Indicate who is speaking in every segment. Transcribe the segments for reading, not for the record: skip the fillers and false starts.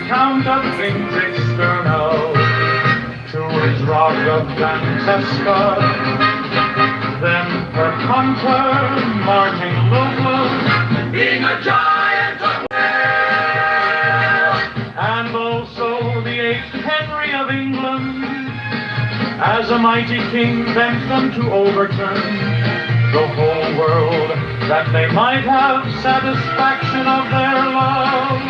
Speaker 1: count of things external to his rock of Dantesca. Then per conquer, marching local, being a giant of and also the 8th Henry of England, as a mighty king bent them to overturn the whole world, that they might have satisfaction of their love.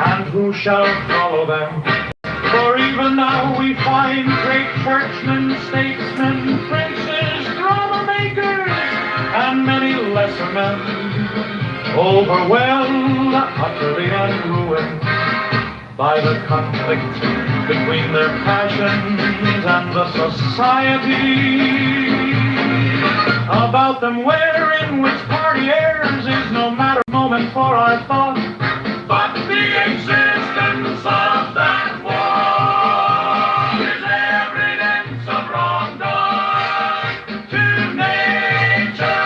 Speaker 1: And who shall follow them? For even now we find great churchmen, statesmen, princes, drama makers, and many lesser men, overwhelmed, utterly and ruined by the conflict between their passions and the society about them, wherein which party heirs is no matter moment for our thought, but the existence of that war is evidence of wrong done to nature.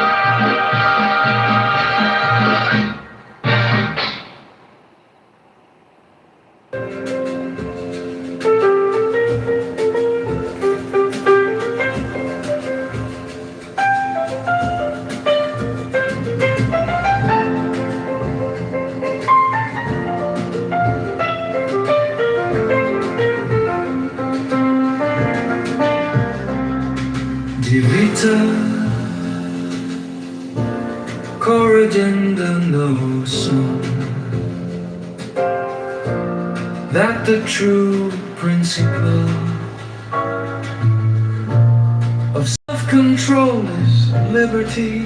Speaker 2: Divita corrigenda nosum, that the true principle of self-control is liberty,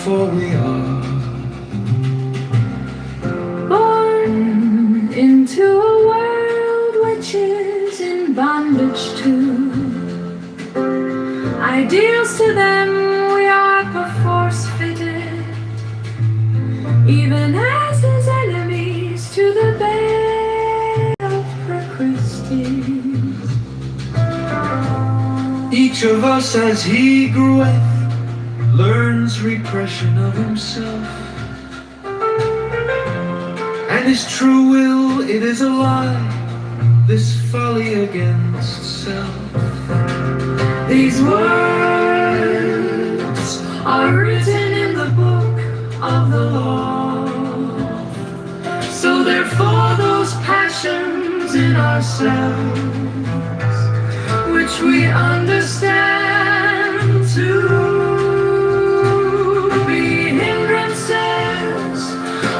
Speaker 2: for we are
Speaker 3: born into a world which is in bondage to ideals. To them we are perforce fitted, even as his enemies to the bed of Christians.
Speaker 2: Each of us as he groweth learns repression of himself, and his true will, it is a lie, this folly against self.
Speaker 3: These words are written in the book of the law, so therefore those passions in ourselves which we understand to be hindrances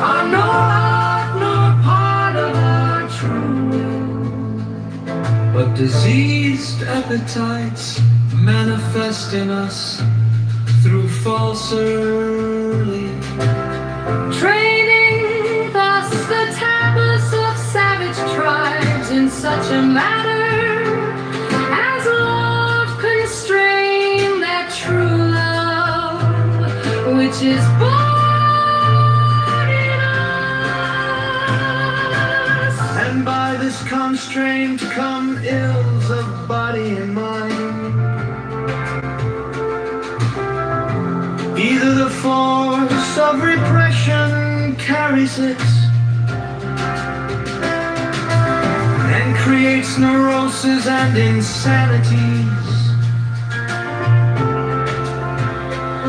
Speaker 3: are not part of our true will,
Speaker 2: but diseased appetites manifest in us through false early
Speaker 3: training. Thus the tablets of savage tribes in such a manner as love constrain that true love which is born in us.
Speaker 2: and by this constraint come ills of body and mind. Either the force of repression carries it and creates neuroses and insanities,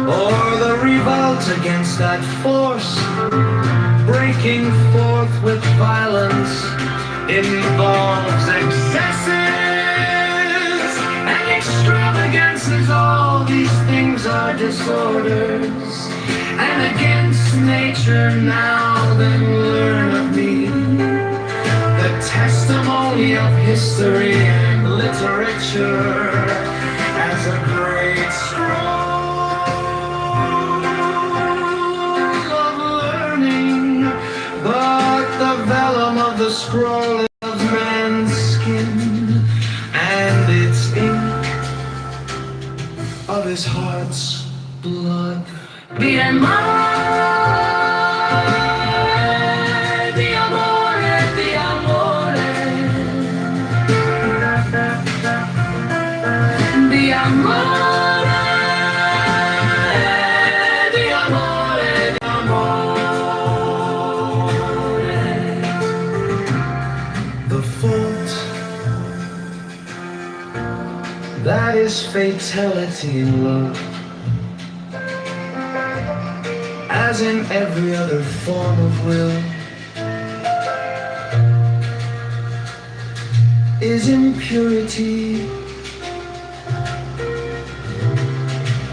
Speaker 2: or the revolt against that force, breaking forth with violence, involves excesses and extravagances. All these things are disorders, and against nature. Now then learn of me the testimony of history and literature as a great scroll of learning, but the vellum of the scroll is of man's skin, and its ink of his heart's blood.
Speaker 3: Di amore, di amore, di amore, di amore, di amore, di amore.
Speaker 2: this fatality in love, as in every other form of will, is impurity.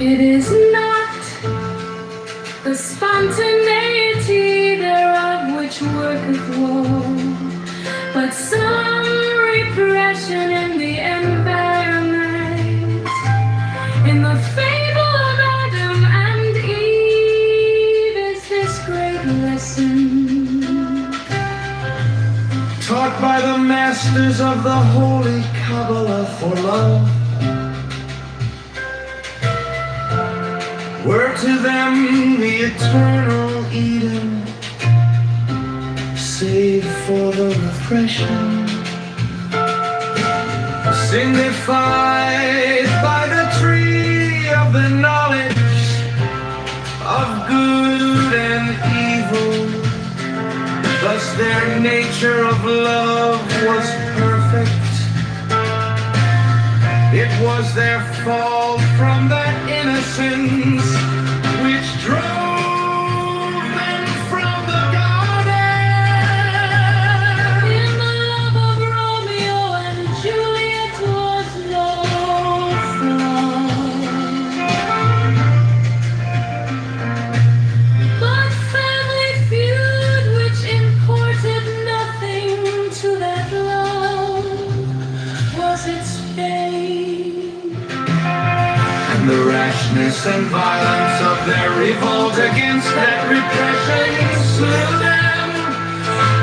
Speaker 3: It is not the spontaneity thereof which worketh woe, but some repression in the environment. In the fable of Adam and Eve is this great lesson,
Speaker 2: Taught by the masters of the holy Kabbalah for love, were to them the eternal Eden, save for the repression signified by the tree of the knowledge of good and evil. Thus their nature of love was perfect. It was their fall from that innocence which drove them from the garden.
Speaker 3: in the love of Romeo and Juliet was no flaw, but family feud which imported nothing to that love was its fate.
Speaker 2: And the rashness and violence of their revolt against that repression slew them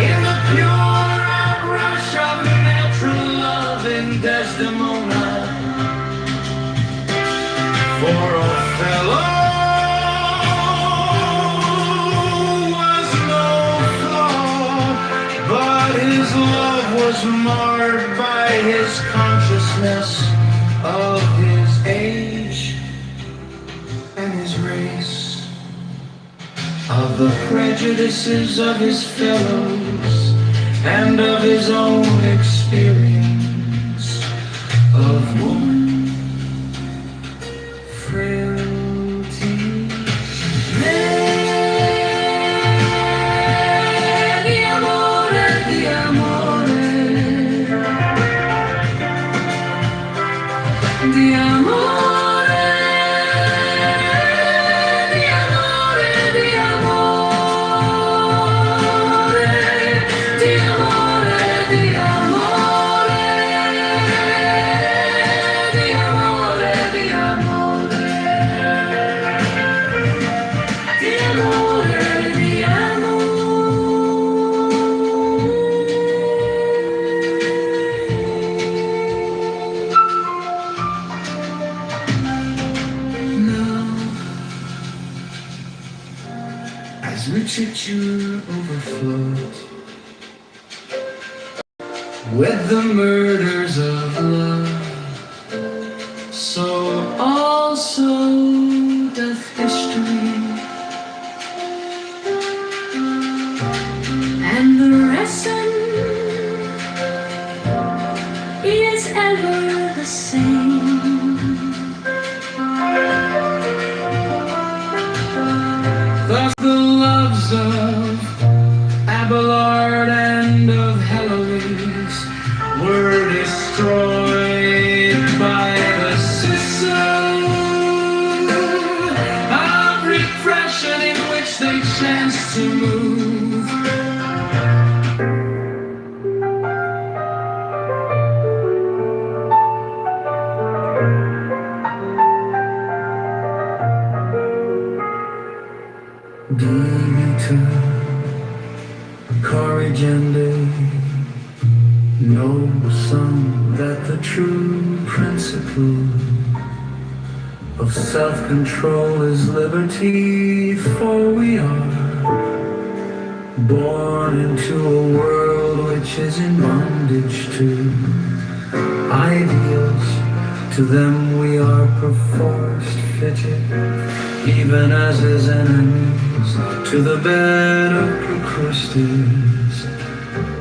Speaker 2: in the pure outrush of natural love in Desdemona. For Othello was no flaw, but his love was marred by his consciousness of his age and his race, of the prejudices of his fellows, and of his own experience of woman frailty.
Speaker 3: Di amore, di amore, di amore, di amore, di amore, di amore, di amore, di amore, di amore, di amore, di
Speaker 2: Now, as literature overflows with the murders of love, so also doth history,
Speaker 3: and the lesson is ever the same.
Speaker 2: thus the loves of Abelard and of Heloise were destroyed by the system of repression in which they chanced to move. Demeter, corrigende, know some that the true principle of self-control is liberty, for we are born into a world which is in bondage to ideals. To them we are perforce fitted, even as his enemies, to the bed of Procrustes.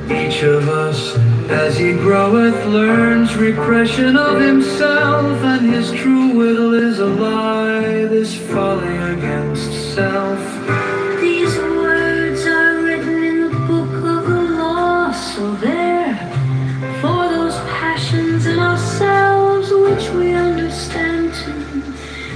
Speaker 2: Each of us As he groweth, learns repression of himself, and his true will is a lie, this folly against self.
Speaker 3: These words are written in the book of the law, so there, for those passions in ourselves which we understand to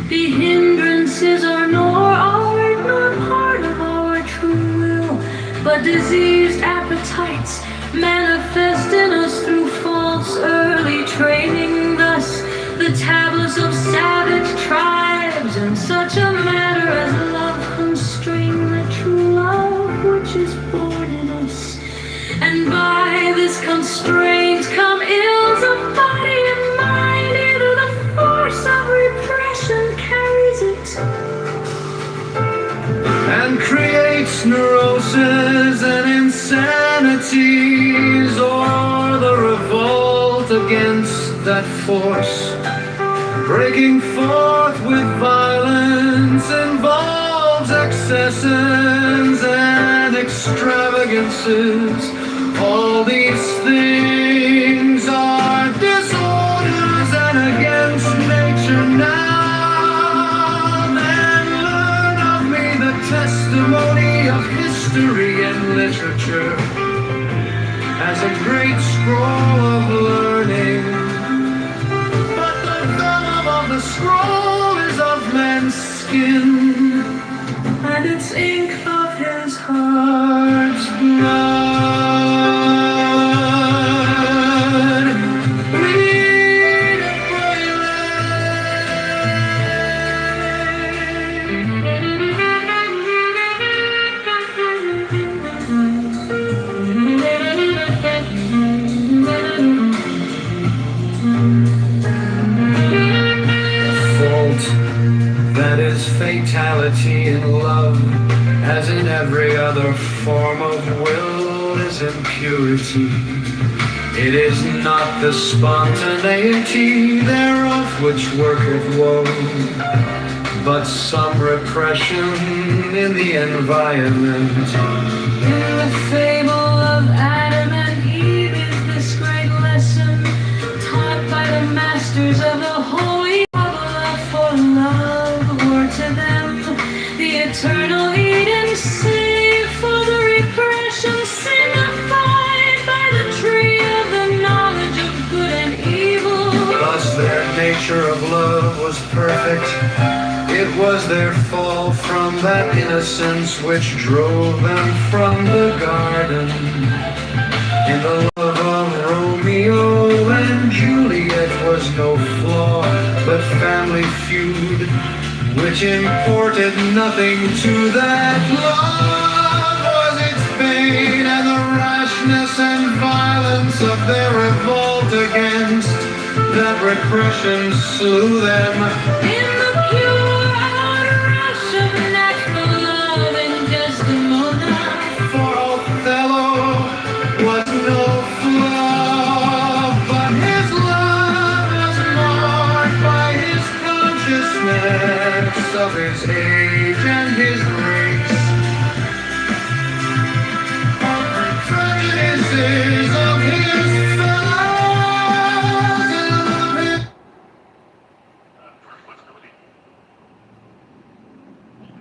Speaker 3: be hindrances are nor our nor part of our true will, but diseased appetites manifest in us through false early training. Thus the tablets of savage tribes in such a matter as love constrain the true love which is born in us, and by this constraint come ills of body and mind. Either the force of repression carries it
Speaker 2: and creates neuroses and insanities, or the revolt against that force, breaking forth with violence, involves excesses and extravagances. All these things are disorders and against nature now. Testimony of history and literature as a great scroll of learning, but the venom of the scroll is of man's skin, and it's ink of his heart's blood. Read it, that is fatality in love, as in every other form of will, is impurity. It is not the spontaneity thereof which worketh woe, but some repression in the environment.
Speaker 3: In the fable of Adam and Eve is this great lesson taught by the masters of the holy love for love were to them the eternal Eden, save for the repression signified by the tree of the knowledge of good and evil.
Speaker 2: Thus their nature of love was perfect. It was their fall from that innocence which drove them from the garden. In the love of Romeo and Juliet was no flaw, but family feud, which imported nothing to that love was its bane, and the rashness and violence of their revolt against that repression slew them.
Speaker 3: In the pure outrush of natural love and Desdemona,
Speaker 2: For Othello was no flaw, but his love was marked by his consciousness of his age and his race, of the prejudices of his fellows, and of his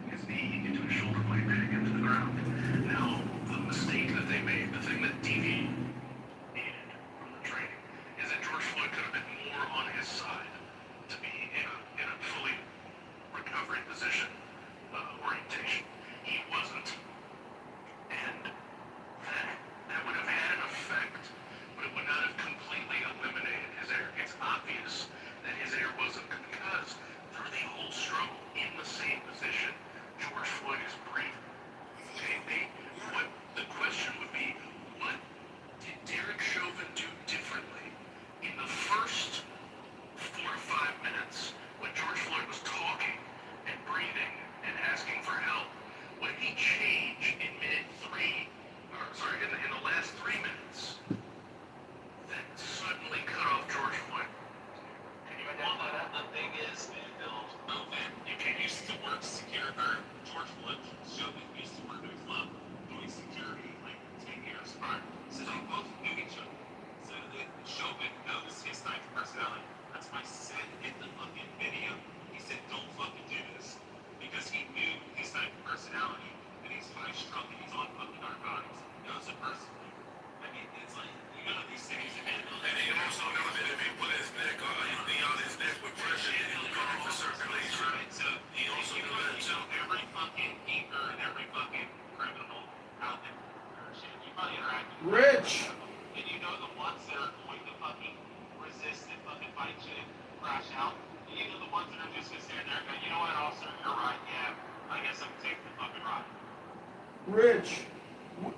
Speaker 4: his knee into his shoulder blade into the ground. Now, the mistake that they made, the thing that deviated from the training, is that George Floyd could have been more on his side to be in a fully recovery position, orientation. He wasn't. And that would have had an effect
Speaker 5: Rich.
Speaker 4: And you know the ones that are going to fucking resist and fucking fight shit, crash out. And you know the ones that are just gonna stand there and go, you know what, officer, you're right, yeah, I guess I'm taking the fucking ride.
Speaker 5: Rich,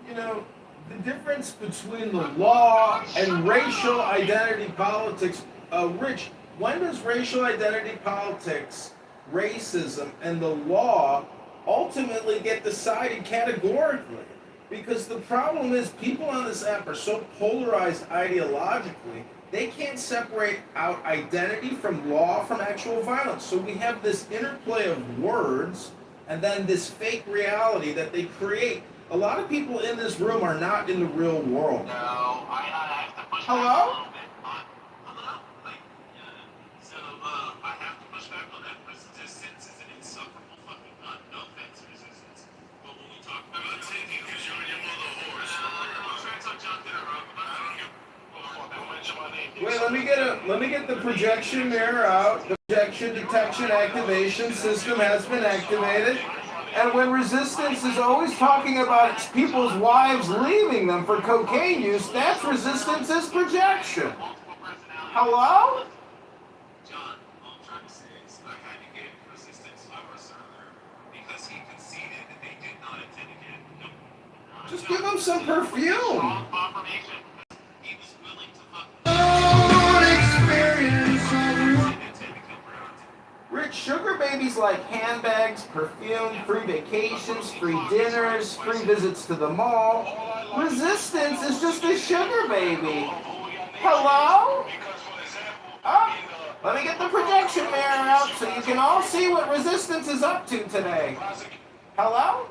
Speaker 5: you know, the difference between the law and racial identity politics, Rich, when does racial identity politics, racism, and the law ultimately get decided categorically? Because the problem is people on this app are so polarized ideologically, they can't separate out identity from law from actual violence. So we have this interplay of words and then this fake reality that they create. A lot of people in this room are not in the real world.
Speaker 4: No, I have to push back
Speaker 5: Hello?
Speaker 4: a little bit. Hello? Like, so, I have to push back on that. Resistance is an insufferable fucking no offense, resistance. But when we talk about I'm not taking because you're your mother horse. I'm trying to talk John Dinner,
Speaker 5: Wait, let me get the projection mirror out. The projection detection activation system has been activated. And when resistance is always talking about its people's wives leaving them for cocaine use, that's resistance's projection. Hello?
Speaker 4: John, all I'm trying to say is I had to give resistance flowers earlier because he conceded that they did not intend to get it.
Speaker 5: Just give him some perfume.
Speaker 4: Strong confirmation. He was willing to fuck.
Speaker 5: Rich, sugar babies like handbags, perfume, free vacations, free dinners, free visits to the mall. Resistance is just a sugar baby. Hello? Oh, let me get the projection mirror out so you can all see what resistance is up to today. Hello?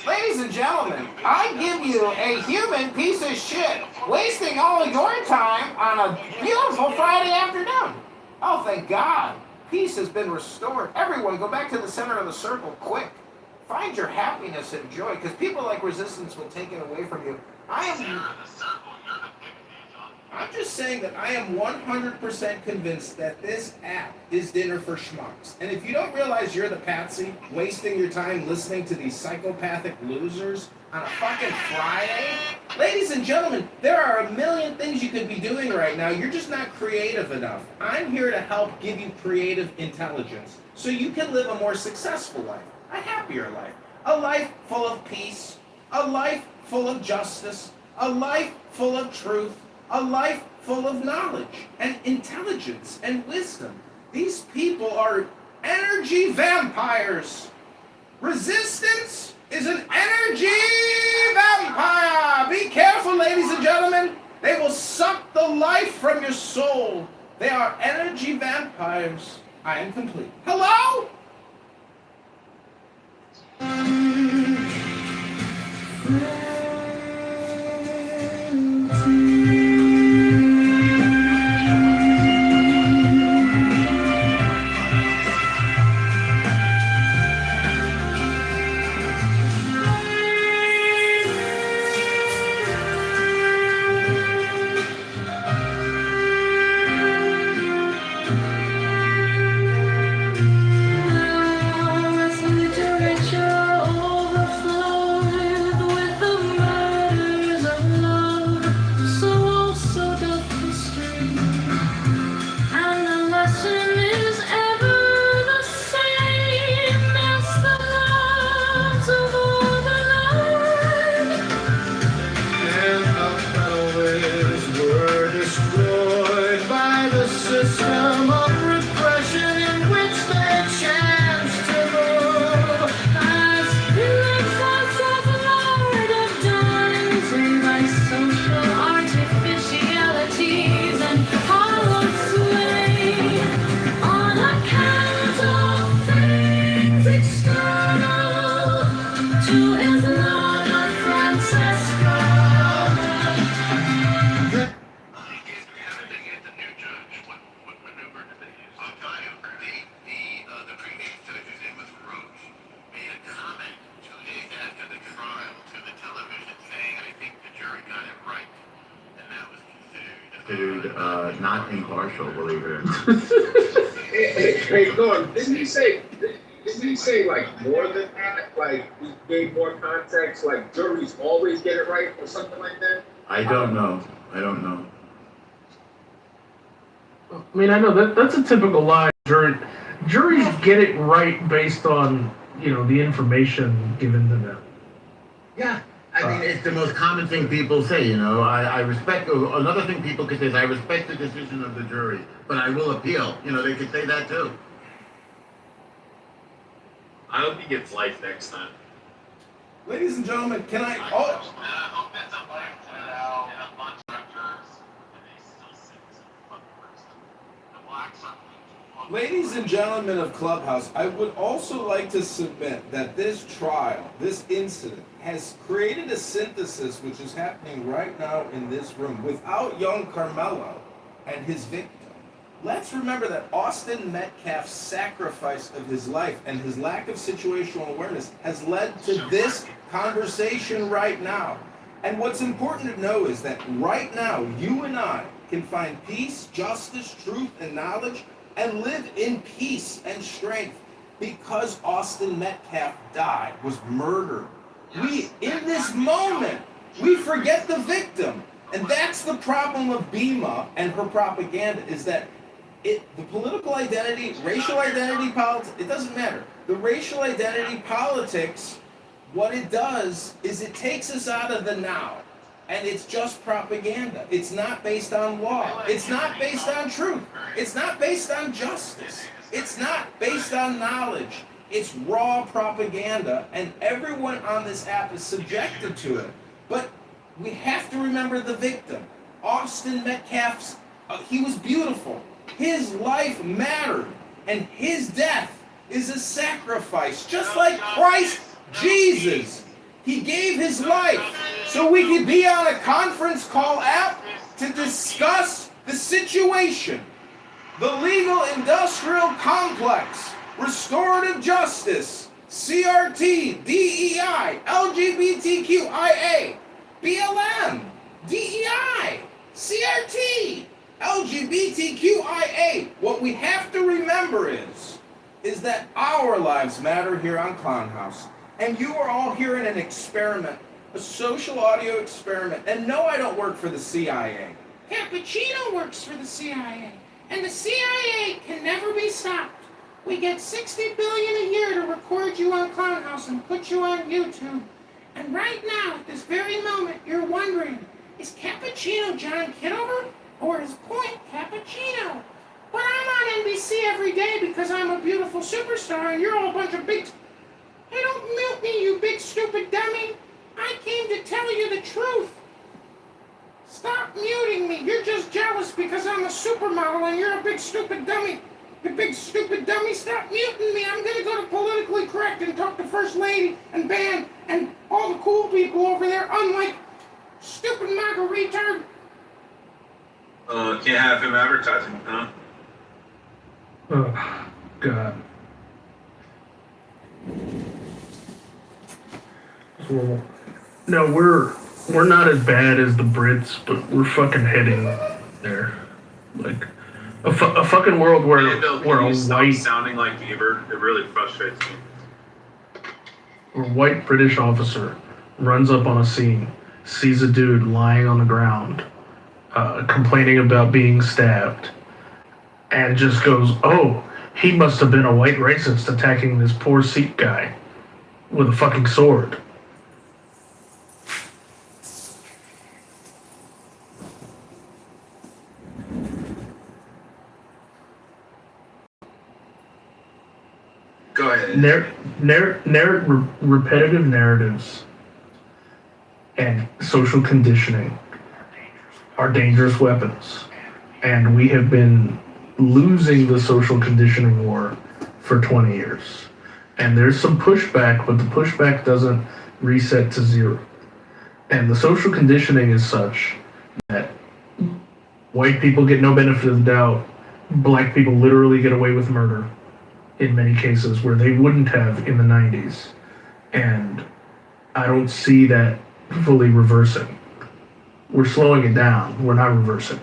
Speaker 5: Ladies and gentlemen, I give you a human piece of shit wasting all of your time on a beautiful Friday afternoon. Oh, thank God. Peace has been restored. Everyone, go back to the center of the circle, quick. Find your happiness and joy, because people like resistance will take it away from you. I'm just saying that I am 100% convinced that this app is dinner for schmucks. And if you don't realize you're the patsy, wasting your time listening to these psychopathic losers on a fucking Friday, ladies and gentlemen, there are a million things you could be doing right now. You're just not creative enough. I'm here to help give you creative intelligence so you can live a more successful life, a happier life, a life full of peace, a life full of justice, a life full of truth, a life full of knowledge and intelligence and wisdom. These people are energy vampires. Resistance is an energy vampire. Be careful, ladies and gentlemen. They will suck the life from your soul. They are energy vampires. I am complete. Hello?
Speaker 6: Not impartial, believe it or not.
Speaker 7: Hey, Norm, didn't he say like more than that? like we gave more context, like juries always get it right or something like that?
Speaker 6: I don't know. I don't know.
Speaker 8: I mean, I know that's a typical lie. Juries get it right based on, the information given to them.
Speaker 6: Yeah. I mean, it's the most common thing people say, I respect, another thing people could say is, I respect the decision of the jury, but I will appeal. They could say that too.
Speaker 9: I hope he gets life next time.
Speaker 5: Ladies and gentlemen, can I... Ladies and gentlemen of Clubhouse, I would also like to submit that this trial, this incident, has created a synthesis which is happening right now in this room without young Carmelo and his victim. Let's remember that Austin Metcalf's sacrifice of his life and his lack of situational awareness has led to this conversation right now. And what's important to know is that right now, you and I can find peace, justice, truth, and knowledge and live in peace and strength because Austin Metcalf died, was murdered. In this moment, we forget the victim. And that's the problem of Bima and her propaganda, is that the political identity, racial identity politics, it doesn't matter. The racial identity politics, what it does is it takes us out of the now. And it's just propaganda. It's not based on law. It's not based on truth. It's not based on justice. It's not based on knowledge. It's raw propaganda, and everyone on this app is subjected to it. But we have to remember the victim. Austin Metcalf's, he was beautiful. His life mattered, and his death is a sacrifice, just like Christ Jesus. He gave his life so we could be on a conference call app to discuss the situation. The legal industrial complex, restorative justice, CRT, DEI, LGBTQIA, BLM, DEI, CRT, LGBTQIA. What we have to remember is that our lives matter here on Clown House. And you are all here in an experiment, a social audio experiment. And no, I don't work for the CIA.
Speaker 10: Cappuccino works for the CIA. And the CIA can never be stopped. We get $60 billion a year to record you on Clown House and put you on YouTube. And right now, at this very moment, you're wondering, is Cappuccino John Kitover or is Point Cappuccino? But I'm on NBC every day because I'm a beautiful superstar and you're all a bunch of big... Hey, don't mute me, you big stupid dummy. I came to tell you the truth. Stop muting me. You're just jealous because I'm a supermodel and you're a big stupid dummy. You big stupid dummy, stop muting me. I'm going to go to Politically Correct and talk to First Lady and Ban and all the cool people over there, unlike stupid MAGA retard.
Speaker 9: Can't have him advertising, huh?
Speaker 8: Oh, God. Well, no, we're not as bad as the Brits, but we're fucking heading there. Like a fucking world where
Speaker 9: Hey, Bill,
Speaker 8: where
Speaker 9: can
Speaker 8: a
Speaker 9: you stop
Speaker 8: white
Speaker 9: sounding like Bieber? It really frustrates me.
Speaker 8: a white British officer runs up on a scene, sees a dude lying on the ground, complaining about being stabbed, and just goes, "Oh, he must have been a white racist attacking this poor Sikh guy with a fucking sword."
Speaker 9: Go ahead.
Speaker 8: Repetitive narratives and social conditioning are dangerous weapons. And we have been losing the social conditioning war for 20 years. And there's some pushback, but the pushback doesn't reset to zero. And the social conditioning is such that white people get no benefit of the doubt. Black people literally get away with murder in many cases where they wouldn't have in the 90s. And I don't see that fully reversing. We're slowing it down. We're not reversing.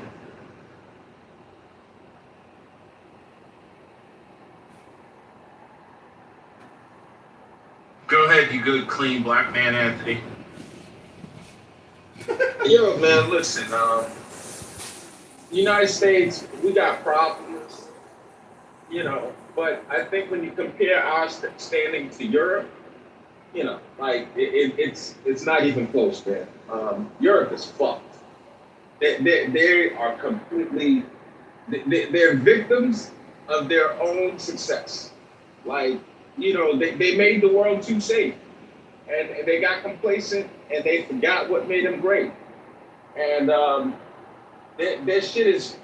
Speaker 9: Go ahead, good, clean black man, Anthony.
Speaker 7: Yo, man, listen. United States, we got problems, but I think when you compare our standing to Europe, like it's not even close, man. Europe is fucked. They are completely, they're victims of their own success. Like, they made the world too safe, and they got complacent, and they forgot what made them great. And their shit is,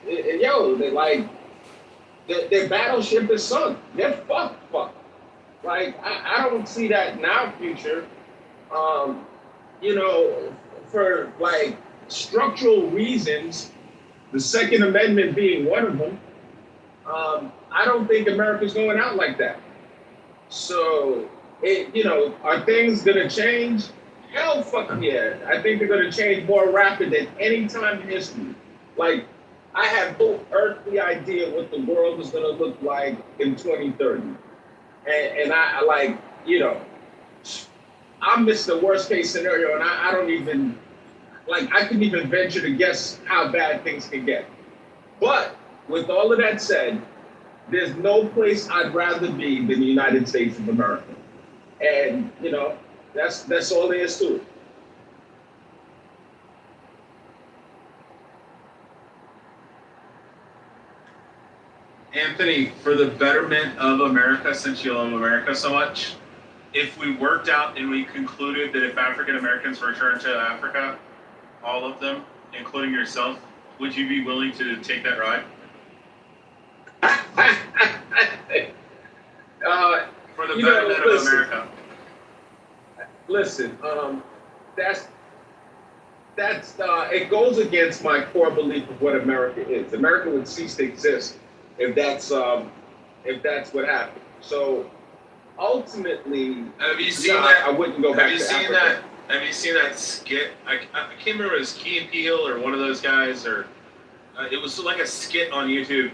Speaker 7: their battleship is sunk. They're fucked. Like, I don't see that in our future. For like structural reasons, the Second Amendment being one of them, I don't think America's going out like that. So, are things gonna change? Hell fucking yeah. I think they're gonna change more rapid than any time in history. Like, I have no earthly idea what the world is gonna look like in 2030. And I like, I miss the worst case scenario, and I don't even, like, I couldn't even venture to guess how bad things can get. But with all of that said, there's no place I'd rather be than the United States of America. And, that's all there is to it.
Speaker 9: Anthony, for the betterment of America, since you love America so much, if we worked out and we concluded that if African Americans return to Africa, all of them, including yourself, would you be willing to take that ride? For the betterment of America.
Speaker 7: Listen, that's it goes against my core belief of what America is. America would cease to exist if that's what happened. So ultimately,
Speaker 9: have you seen that?
Speaker 7: I wouldn't go back to Africa.
Speaker 9: Have you seen that skit? I can't remember if it was Key and Peele or one of those guys, or it was like a skit on YouTube,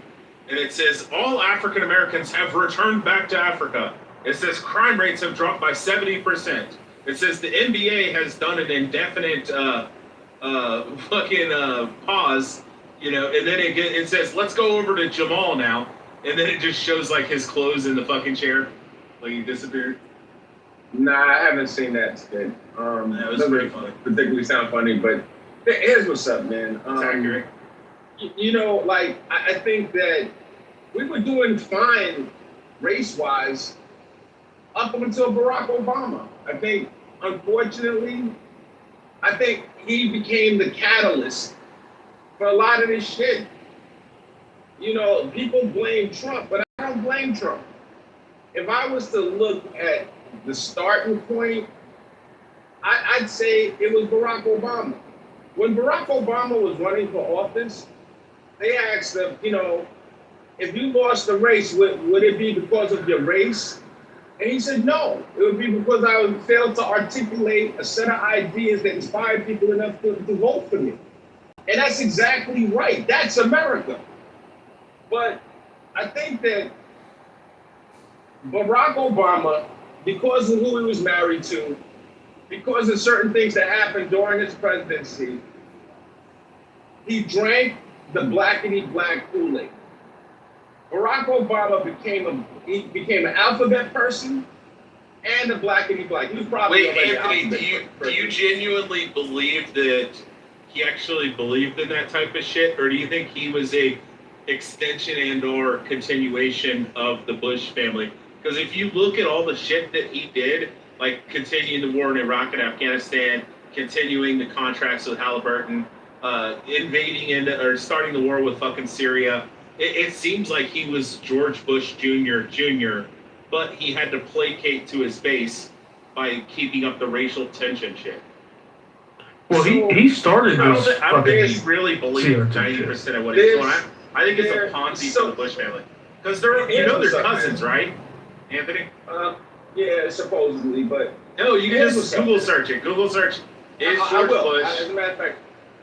Speaker 9: and it says all African Americans have returned back to Africa. It says crime rates have dropped by 70%. It says the NBA has done an indefinite pause, and then it says let's go over to Jamal now, and then it just shows like his clothes in the fucking chair, like he disappeared.
Speaker 7: Nah, I haven't seen that skit.
Speaker 9: That was pretty funny.
Speaker 7: Particularly sound funny, but here's what's up, man.
Speaker 9: It's accurate.
Speaker 7: I think that we were doing fine race-wise up until Barack Obama. I think, unfortunately, he became the catalyst for a lot of this shit. People blame Trump, but I don't blame Trump. If I was to look at the starting point, I'd say it was Barack Obama. When Barack Obama was running for office, they asked him, if you lost the race, would it be because of your race? And he said, no, it would be because I failed to articulate a set of ideas that inspired people enough to vote for me. And that's exactly right. That's America. But I think that Barack Obama, because of who he was married to, because of certain things that happened during his presidency, he drank the blackity black Kool-Aid. Barack Obama became an alphabet person and a blackity black. He was probably
Speaker 9: Anthony, do you genuinely believe that he actually believed in that type of shit, or do you think he was a extension and or continuation of the Bush family? Because if you look at all the shit that he did, like continuing the war in Iraq and Afghanistan, continuing the contracts with Halliburton, invading or starting the war with fucking Syria, it seems like he was George Bush Jr., but he had to placate to his base by keeping up the racial tension shit.
Speaker 8: Well, he started this.
Speaker 9: I don't think he really believed 90% of what he's doing. I think it's a Ponzi for the Bush family. Because they're cousins, right, Anthony?
Speaker 7: Yeah, supposedly, but...
Speaker 9: No, you can just Google search it. Google search, is George Bush,
Speaker 7: as a matter of fact,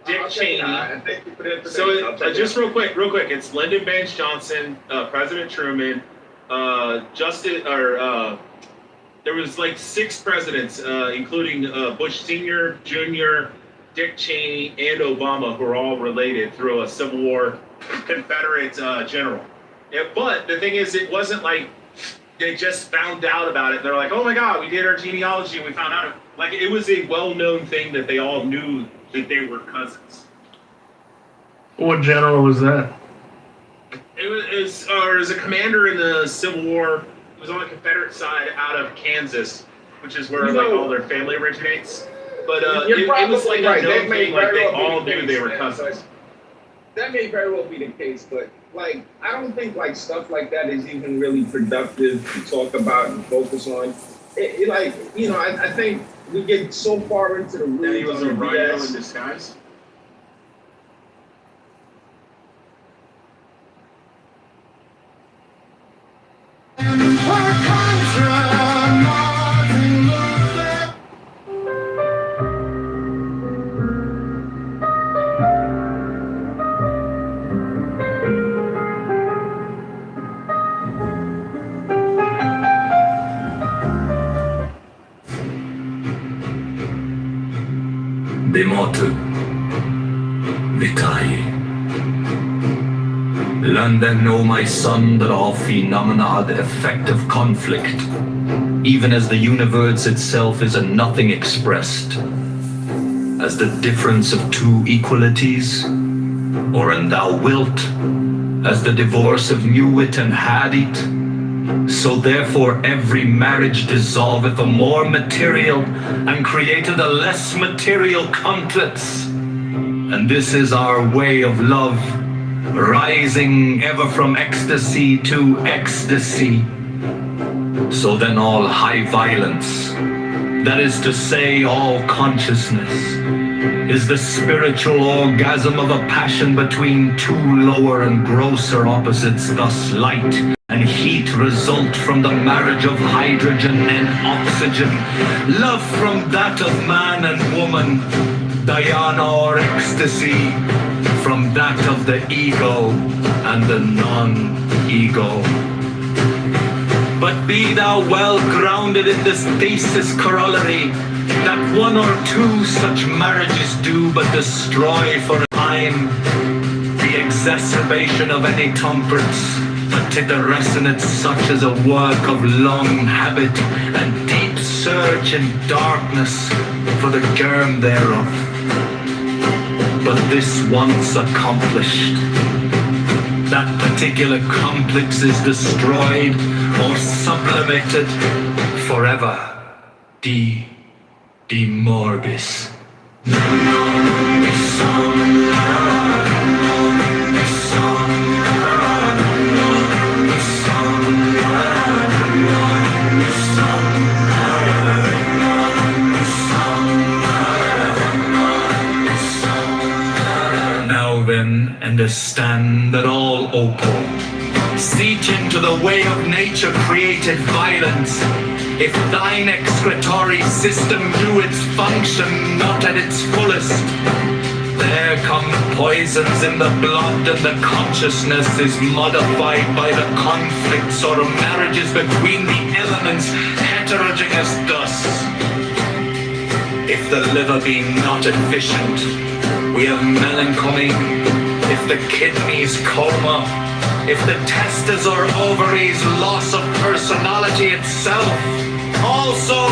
Speaker 9: Dick Cheney.
Speaker 7: Thank you for the information.
Speaker 9: So, just real quick, it's Lyndon Baines Johnson, President Truman, there was like 6 presidents, including Bush Sr., Jr., Dick Cheney, and Obama, who are all related through a Civil War Confederate general. Yeah, but the thing is, it wasn't like they just found out about it. They're like, oh my God, we did our genealogy and we found out. Like, it was a well-known thing that they all knew that they were cousins.
Speaker 8: What general was that?
Speaker 9: It was a commander in the Civil War. It was on the Confederate side out of Kansas, which is where all their family originates. But it was like a known thing, like they all knew they were cousins.
Speaker 7: That may very well be the case, but like I don't think like stuff like that is even really productive to talk about and focus on. I think we get so far into the
Speaker 9: That he
Speaker 7: weeds
Speaker 9: was
Speaker 7: on
Speaker 9: a
Speaker 7: the
Speaker 9: rhino
Speaker 7: BS.
Speaker 9: in disguise.
Speaker 2: De motu, vitae. Learn then, O my son, that all phenomena are the effect of conflict, even as the universe itself is a nothing expressed, as the difference of two equalities, or an thou wilt, as the divorce of newit and hadit. So therefore every marriage dissolveth a more material and createth a less material complex. And this is our way of love, rising ever from ecstasy to ecstasy. So then all high violence, that is to say all consciousness, is the spiritual orgasm of a passion between two lower and grosser opposites. Thus light and heat result from the marriage of hydrogen and oxygen, love from that of man and woman, dhyana or ecstasy from that of the ego and the non-ego. But be thou well grounded in this thesis corollary, that one or two such marriages do but destroy for a time the exacerbation of any temperance, but to the resonance such as a work of long habit and deep search in darkness for the germ thereof. But this once accomplished, that particular complex is destroyed or sublimated forever. De morbis. Now then, understand that all opal, siege into the way of nature created violence. If thine excretory system do its function not at its fullest, there come poisons in the blood, and the consciousness is modified by the conflicts or marriages between the elements, heterogeneous thus. If the liver be not efficient, we have melancholy. If the kidneys coma, if the testes or ovaries loss of personality itself, also,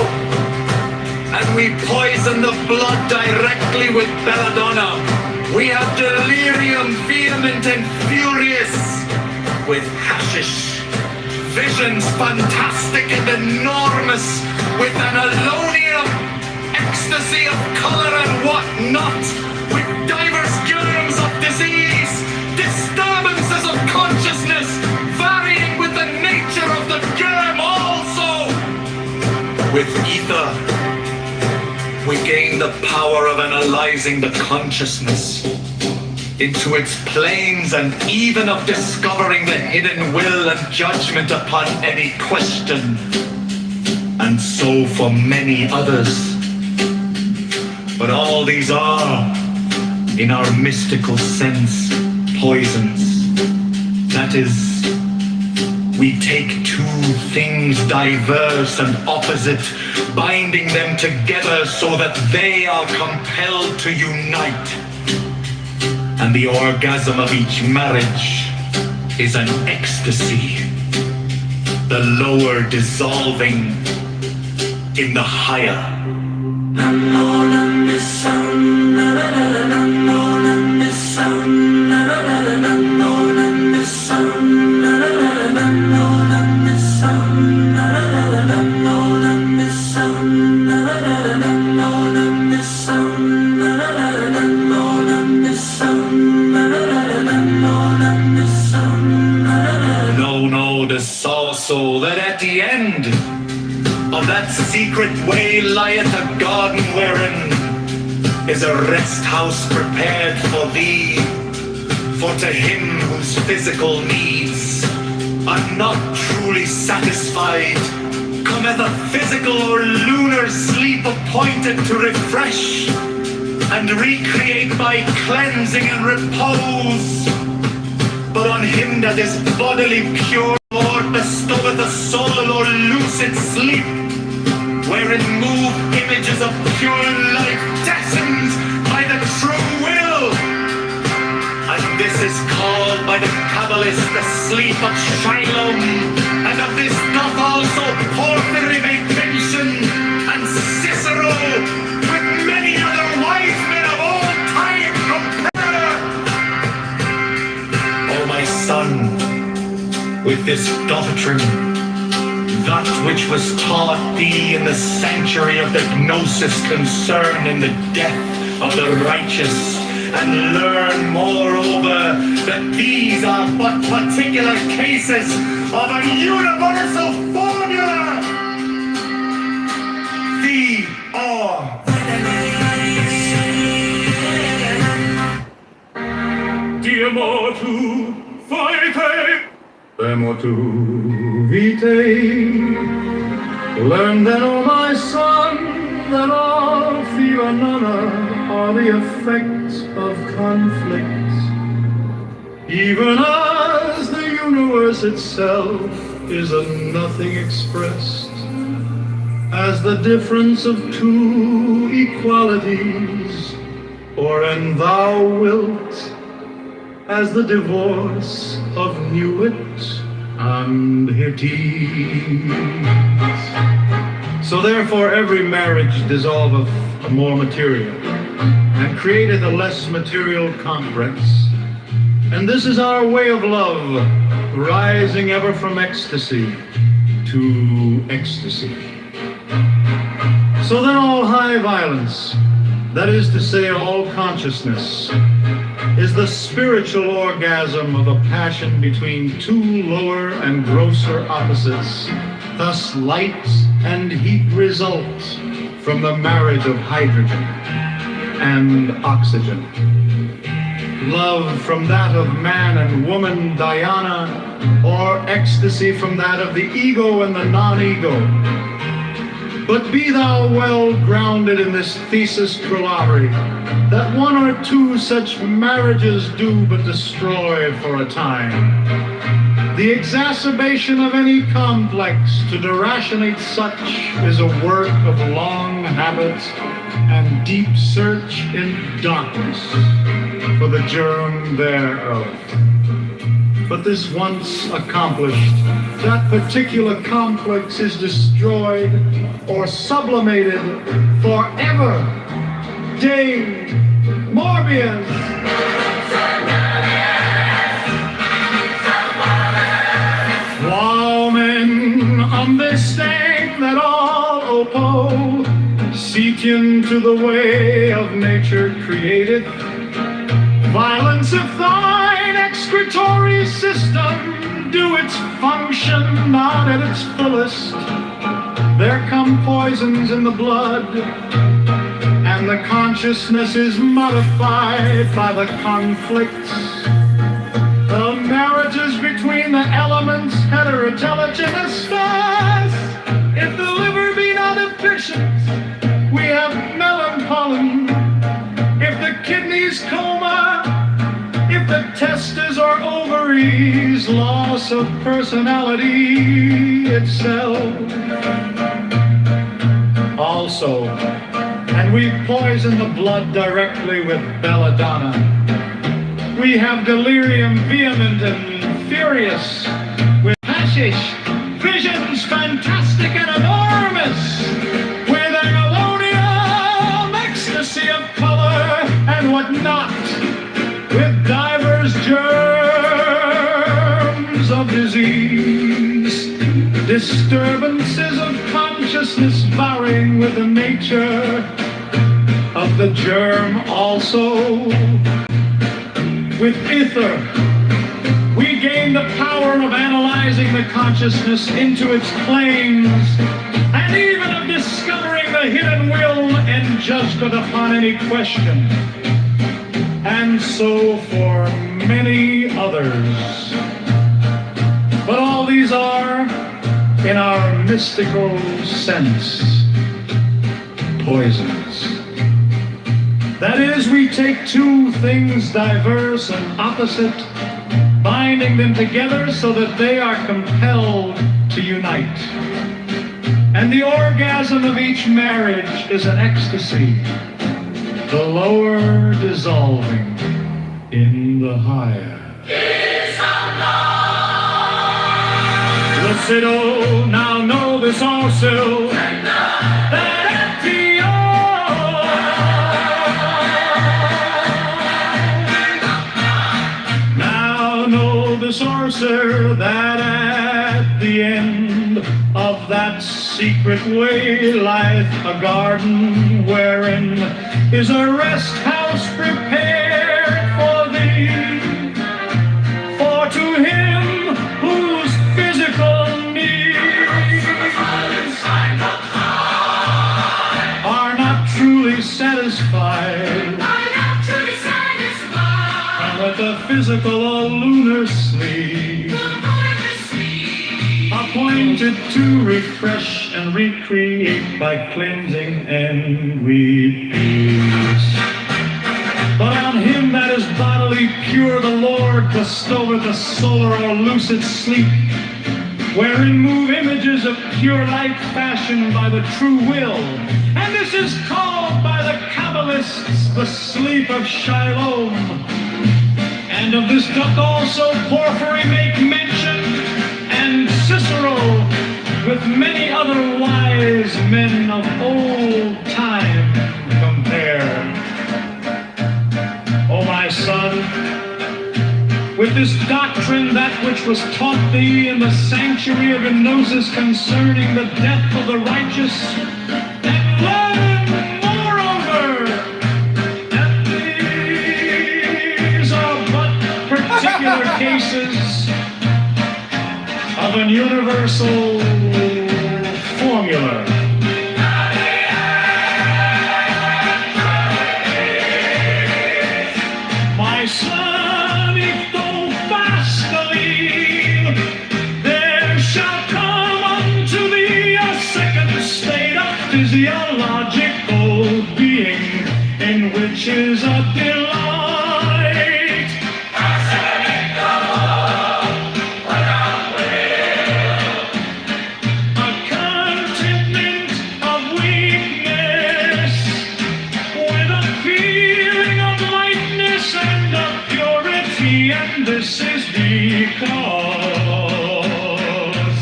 Speaker 2: and we poison the blood directly with belladonna, we have delirium vehement and furious with hashish, visions fantastic and enormous with an alonium, ecstasy of color and what not, with diverse germs of disease, disturbances of consciousness, varying with the nature of the germ also. With ether, we gain the power of analyzing the consciousness into its planes and even of discovering the hidden will and judgment upon any question. And so for many others. But all these are, in our mystical sense, poisons. That is, We take two things diverse and opposite, binding them together so that they are compelled to unite. And the orgasm of each marriage is an ecstasy, the lower dissolving in the higher. No, there's also that at the end of that secret way lieth a garden wherein is a rest house prepared for thee. For to him whose physical needs are not truly satisfied, cometh a physical or lunar sleep appointed to refresh and recreate by cleansing and repose. But on him that is bodily pure, Lord bestoweth a soul or lucid sleep, wherein move images of pure life destined by the true will. And this is called by the Kabbalist the sleep of Shiloh, and of this doth also Porphyry make mention, and Cicero, with many other wise men of old time compare. O my son, with this doctrine, that which was taught thee in the sanctuary of the gnosis concerned in the death of the righteous, and learn moreover that these are but particular cases of a universal formula. The or.
Speaker 1: Diemo tu vitae.
Speaker 2: Diemo tu vitae. Learn then, O my son, that all phenomena are the effects of conflict, even as the universe itself is a nothing expressed as the difference of two equalities, or an thou wilt, as the divorce of Newit and Hittite. So therefore every marriage dissolveth more material, and createth a less material complex. And this is our way of love, rising ever from ecstasy to ecstasy. So then all high violence, that is to say all consciousness, is the spiritual orgasm of a passion between two lower and grosser opposites. Thus light and heat result from the marriage of hydrogen and oxygen. Love from that of man and woman, Diana, or ecstasy from that of the ego and the non-ego. But be thou well grounded in this thesis trillary, that one or two such marriages do but destroy for a time. The exacerbation of any complex to derationate such is a work of long habit and deep search in darkness for the germ thereof. But this once accomplished, that particular complex is destroyed or sublimated forever. De Morbius. Woman, understand that all oppo seek into the way of nature created. Violence of thine excretory system do its function not at its fullest. There come poisons in the blood, and the consciousness is modified by the conflicts. The marriages between the elements heterogeneous. If the liver be not efficient, we have melancholy. If the kidneys coma, if the testes are over
Speaker 1: worries loss of personality itself. Also, and we poison the blood directly with belladonna. We have delirium vehement and furious with hashish, visions fantastic and enormous, with ammonium, ecstasy of color and whatnot, with divers germs of disease, disturbances of consciousness varying with the nature of the germ also. With ether, we gain the power of analyzing the consciousness into its planes, and even of discovering the hidden will and judgment upon any question. And so for many others. But all these are, in our mystical sense, poisons. That is, we take two things diverse and opposite, binding them together so that they are compelled to unite. And the orgasm of each marriage is an ecstasy, the lower dissolving in the higher. Lucido, now know this also, that at the now know the sorcerer, that at the end of that secret way lieth a garden wherein is a rest house prepared for thee. For to him whose physical needs are not truly satisfied, and with a physical or lunar sleep, appointed to refresh and recreate by cleansing and peace. But on him that is bodily pure, the Lord bestoweth a solar or lucid sleep, wherein move images of pure light fashioned by the true will. And this is called by the Kabbalists the sleep of Shiloh. And of this doth also Porphyry make mention, and Cicero, with many other wise men of old time compare. O my son, with this doctrine, that which was taught thee in the sanctuary of Gnosis concerning the death of the righteous, and learn moreover that these are but particular cases of an universal formula. My son, if thou fast believe, there shall come unto thee a second state of physiological being, in which is a delight. A contentment of weakness, with a feeling of lightness and of purity, and this is because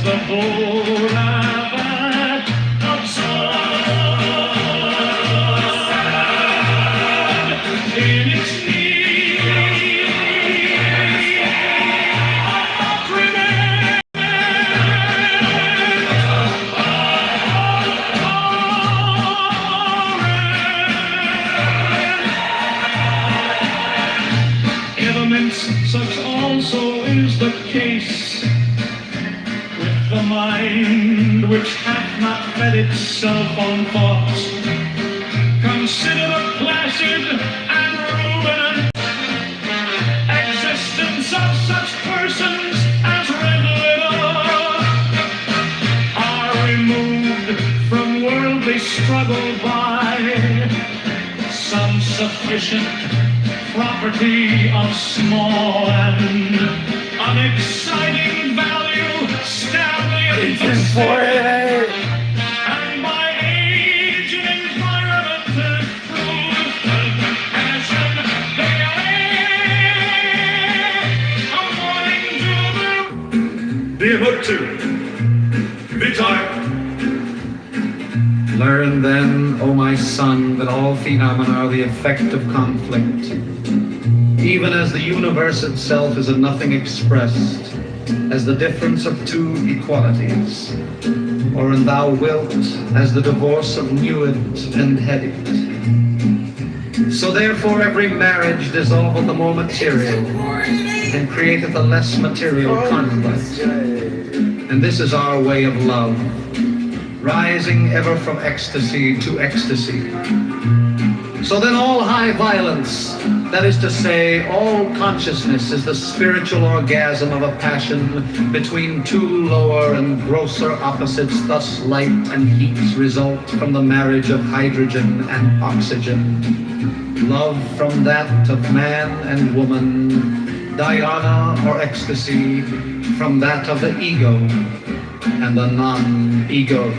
Speaker 1: the whole Rabbit observed in its need of remain. Elements, such also is the case with the mind, which hath not fed itself on thoughts. Consider the placid and ruminant existence of such persons as red liver are removed from worldly struggle by some sufficient property of small and unexciting value, Stanley and by age and environment improve the passion they are wanting to be able to retire.
Speaker 2: Learn then, O my son, that all phenomena are the effect of conflict. Even as the universe itself is a nothing expressed, as the difference of two equalities, or in thou wilt, as the divorce of Newit and Hedit. So therefore every marriage dissolveth the more material, and createth a less material conflict. And this is our way of love, rising ever from ecstasy to ecstasy. So then all high violence, that is to say, all consciousness is the spiritual orgasm of a passion between two lower and grosser opposites. Thus light and heat result from the marriage of hydrogen and oxygen. Love from that of man and woman, dhyana or ecstasy from that of the ego and the non-ego.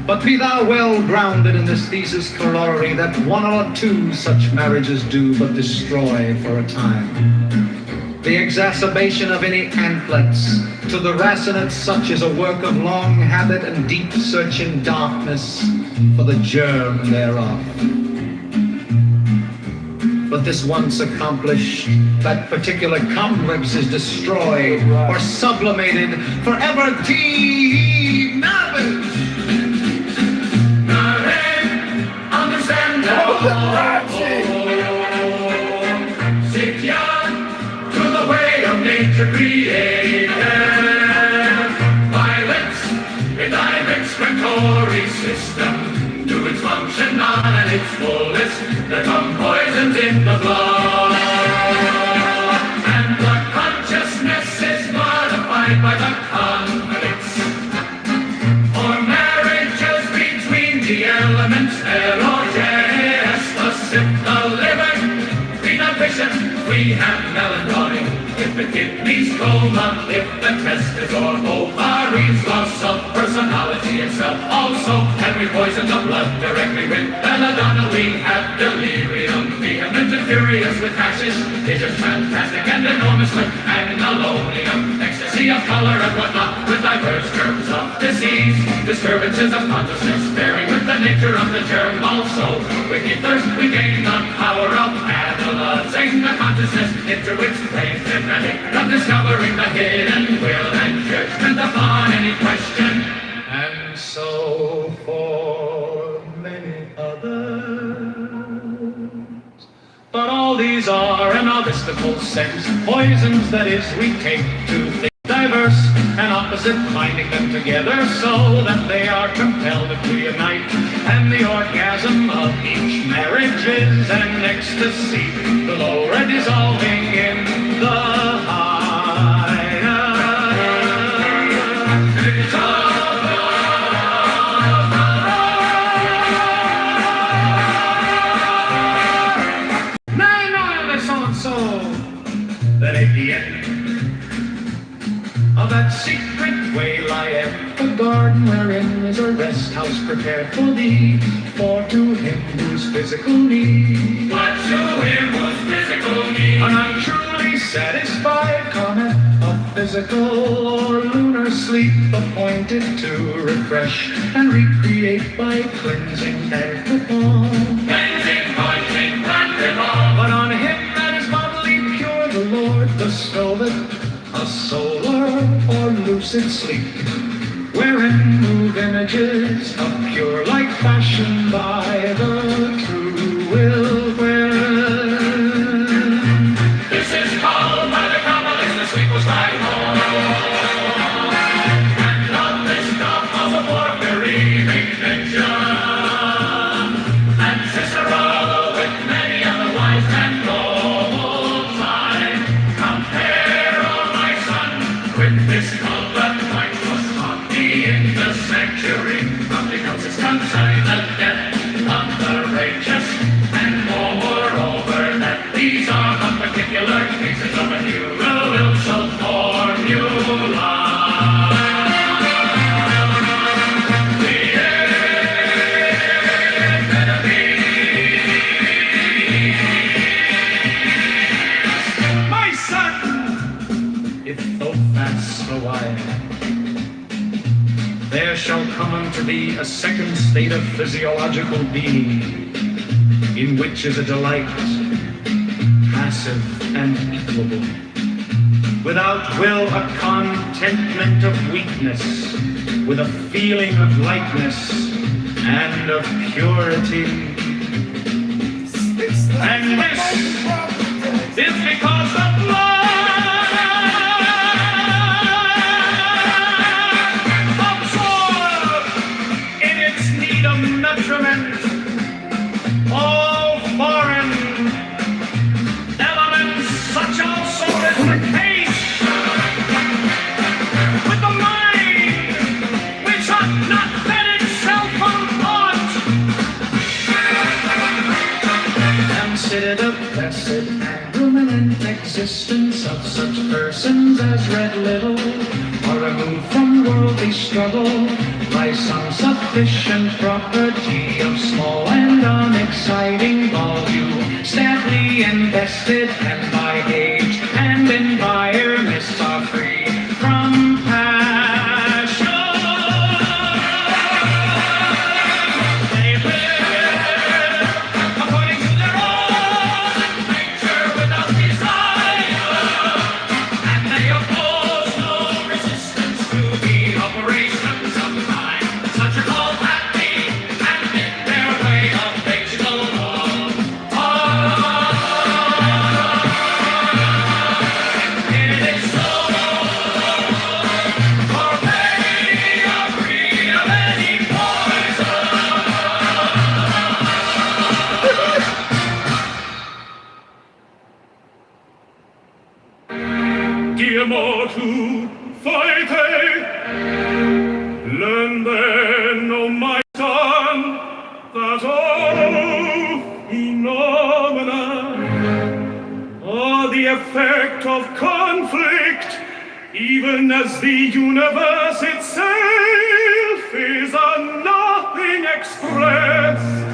Speaker 2: But be thou well grounded in this thesis corollary that one or two such marriages do but destroy for a time. The exacerbation of any antlets to the racinates such is a work of long habit and deep searching darkness for the germ thereof. But this once accomplished, that particular complex is destroyed or sublimated, forever denounced. Sit young to the way of nature created. Violence in thy respiratory system, to its function on at its fullest, become poisons in the blood. And the consciousness is modified by the conflicts, or marriages between the elements, erogenous, if the liver be not patient, we have melancholy. If the kidneys coma, if the testes or ovaries loss of personality itself also, and we poison the blood directly with belladonna, we have delirium, vehement and furious with hashish, it is fantastic and enormous with agnolonium, ecstasy of color and whatnot, with diverse germs of disease, disturbances of consciousness, varying with the nature of the germ also. With thirst we gain the power of analyzing the consciousness into its plain genetic, of discovering the hidden will and judgment upon any question, and so for many others. But all these are, in a mystical sense, poisons, that is, we take to think diverse and opposite, binding them together so that they are compelled to unite, and the orgasm of each marriage is an ecstasy, the lower dissolving in the higher. So that at the end of that secret way lieth a garden wherein is a rest house prepared for thee, for to him whose physical need, but to him whose physical need, an untruly satisfied cometh of physical or lunar sleep, appointed to refresh and recreate by cleansing and perform. Cleansing, pointing, and perform. But on him that is bodily pure, the Lord bestoweth a solar or lucid sleep, wherein move images of pure light fashioned by the true will. This is called by the Kabbalists the sleep was like home, and of this dog of a porphyry religion, and Cicero with many other wise and noble time compare, oh my son, with this cult that might was taught thee in the sanctuary, nothing else is concerned the death
Speaker 1: a while. There shall come unto thee a second state of physiological being, in which is a delight, passive and equable, without will a contentment of weakness, with a feeling of lightness and of purity. And this is because of love, absorbed in its need of nutriment all foreign elements, such also is the case with the mind, which hath not fed itself on thought. Consider the blessed and ruminant existence of such persons as read little, or removed from worldly struggle by some sufficient property of small and unexciting volume, steadily invested, and by age and environments are free from passion. They live according to their own nature without desire, and they oppose no resistance to the operations of the mind. Such are called happy, and in their way of vegetal love. It is so, for they are free of any poison. Diamo tu fighte, learn then, O my son, that all phenomena are the effect of conflict, even as the universe itself is a nothing expressed,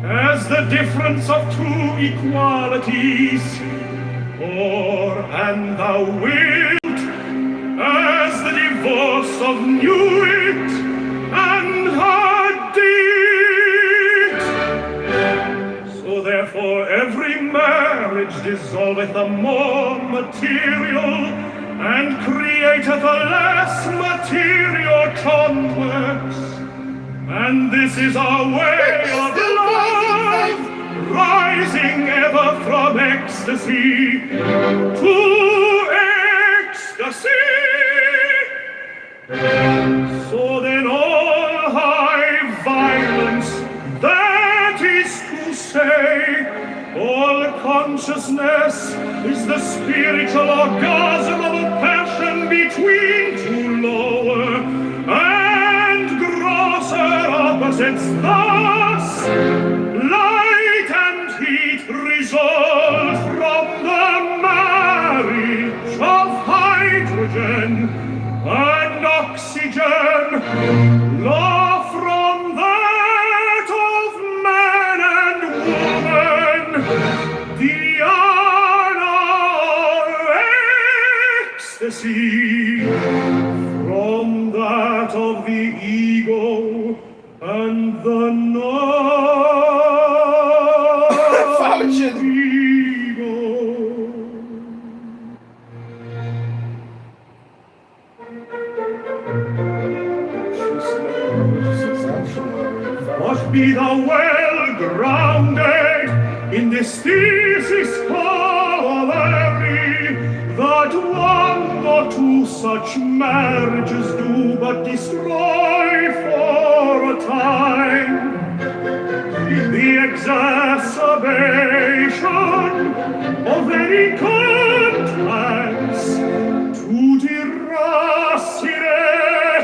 Speaker 1: as the difference of two equalities, or and thou wilt, as the divorce of Newit and Hadit. So therefore every marriage dissolveth the more material, and createth a less material converse. And this is our way of life, rising ever from ecstasy to ecstasy. So then all high violence, that is to say, all consciousness is the spiritual orgasm of a passion between two lower and grosser opposites. Thus, light and heat result from the marriage of hydrogen and oxygen, law from that of man and woman, Diana or ecstasy, from that of the ego and the non-ego. Must be thou well grounded in this thesis scholarly, that one or two such marriages do but destroy for a time the exacerbation of any contacts to deracinate.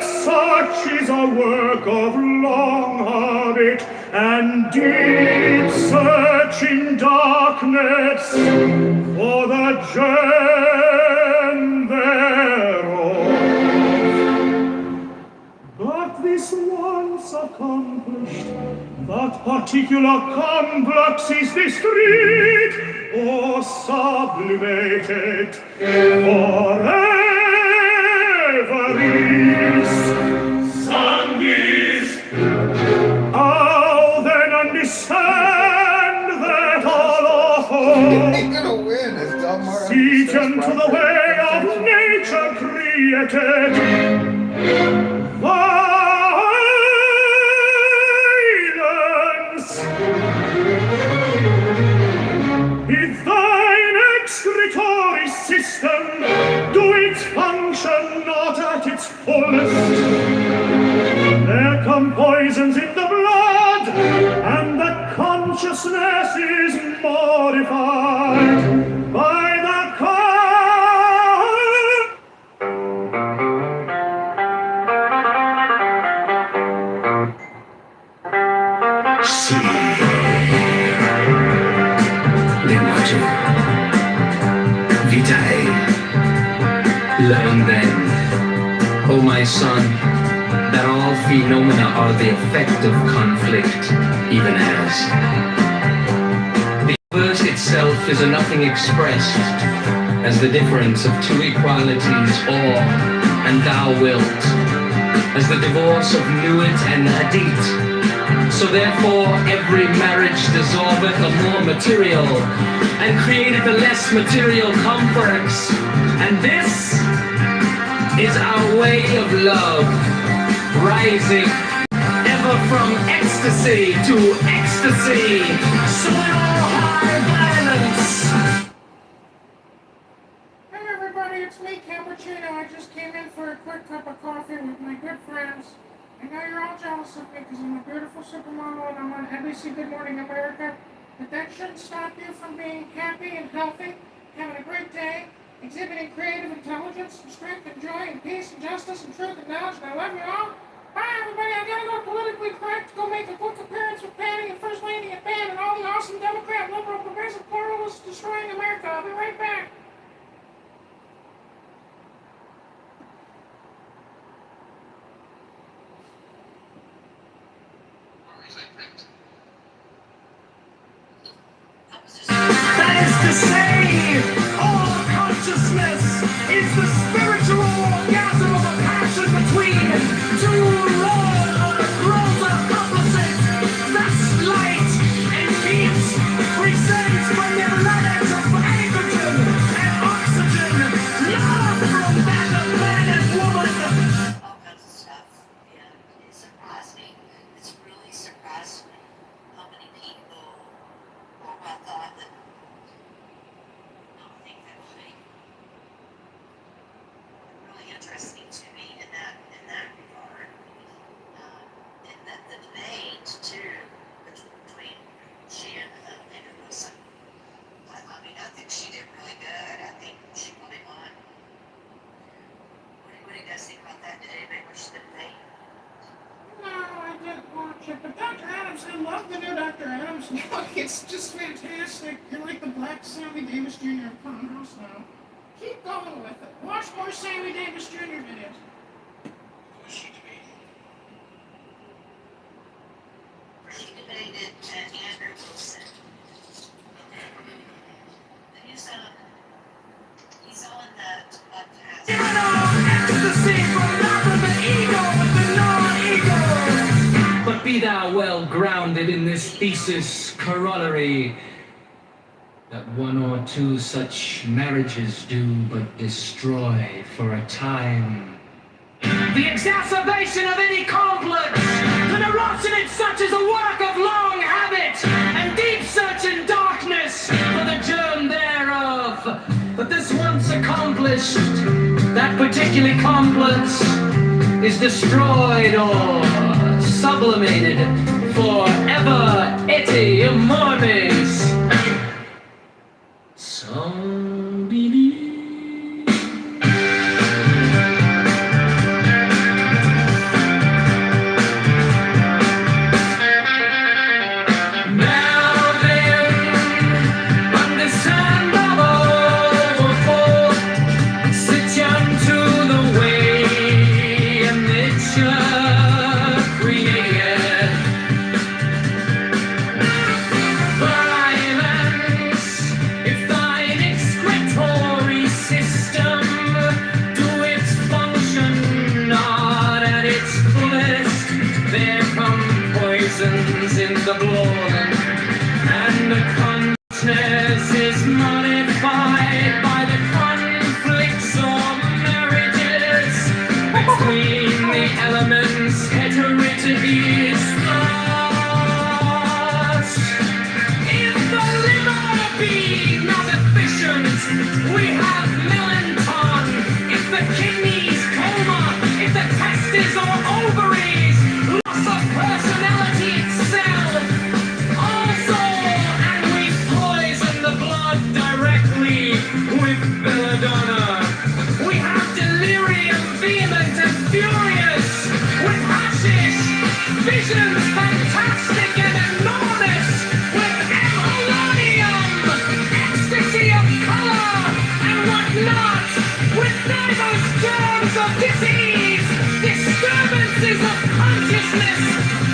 Speaker 1: Such is a work of long habit and deep search in darkness for the germ thereof. But this once accomplished, that particular complex is discreet or sublimated forever. Seek into the way of nature created. Violence. If thine excretory system do its function not at its fullest, there come poisons in the blood, and the consciousness is modified by the
Speaker 2: Learn then, O my son, that all phenomena are the effect of conflict, even as the universe itself is a nothing expressed as the difference of two equalities, or and thou wilt, as the divorce of Nuit and Hadith. So therefore every marriage dissolveth the more material, and createth the less material comforts. And this is our way of love, rising ever from ecstasy to ecstasy, swell high violence.
Speaker 10: Hey everybody, it's me, Cappuccino. I just came in for a quick cup of coffee with my good friends. I know you're all jealous of me because I'm a beautiful supermodel and I'm on NBC Good Morning America, but that shouldn't stop you from being happy and healthy, having a great day, exhibiting creative intelligence and strength and joy and peace and justice and truth and knowledge, and I love you all. Bye everybody, I gotta go politically correct to go make a book appearance with Patty and First Lady and Bam and all the awesome Democrat, liberal, progressive pluralists destroying America. I'll be right back.
Speaker 2: That is to say, all consciousness is the spiritual orgasm of a passion between two roles of opposites. Thus light and heat presents from their planets of hydrogen and oxygen. Love from man to man and woman.
Speaker 11: All kinds of stuff, and it surprised me. It's really surprised me how many people, or I thought that, I don't think that way. Really interesting to me in that regard. And that the debate too between she and Andrew Wilson. I mean, I think she did really good. I think she probably won. What do you guys think about that? Did anybody watch the debate?
Speaker 10: No, I didn't watch it, but Dr. Adams, I love the new Dr. Adams. It's just fantastic. You're like the black Sammy Davis Jr. of Clown House now. Keep going with it. Watch more Sammy Davis Jr. videos.
Speaker 11: She debated Andrew Wilson. He's on that podcast.
Speaker 2: Ecstasy from love of the ego with the non-ego. But be thou well grounded in this thesis corollary, that one or two such marriages do but destroy for a time the exacerbation of any complex. The neurosis such is a work of long habit and deep search in darkness for the germ thereof. But this once accomplished, that particular complex is destroyed or sublimated forever ete mortis. Some believe. In the blood, and the consciousness is modified efficient. We have Melanton. If the kidneys coma, if the testes or ovaries, loss of personality itself. Also, and we poison the blood directly with belladonna. We have delirium vehement and furious with hashish. Visions fantastic and enormous with emolonium. Ecstasy of color and whatnot with diverse germs of disease. Disturbances of consciousness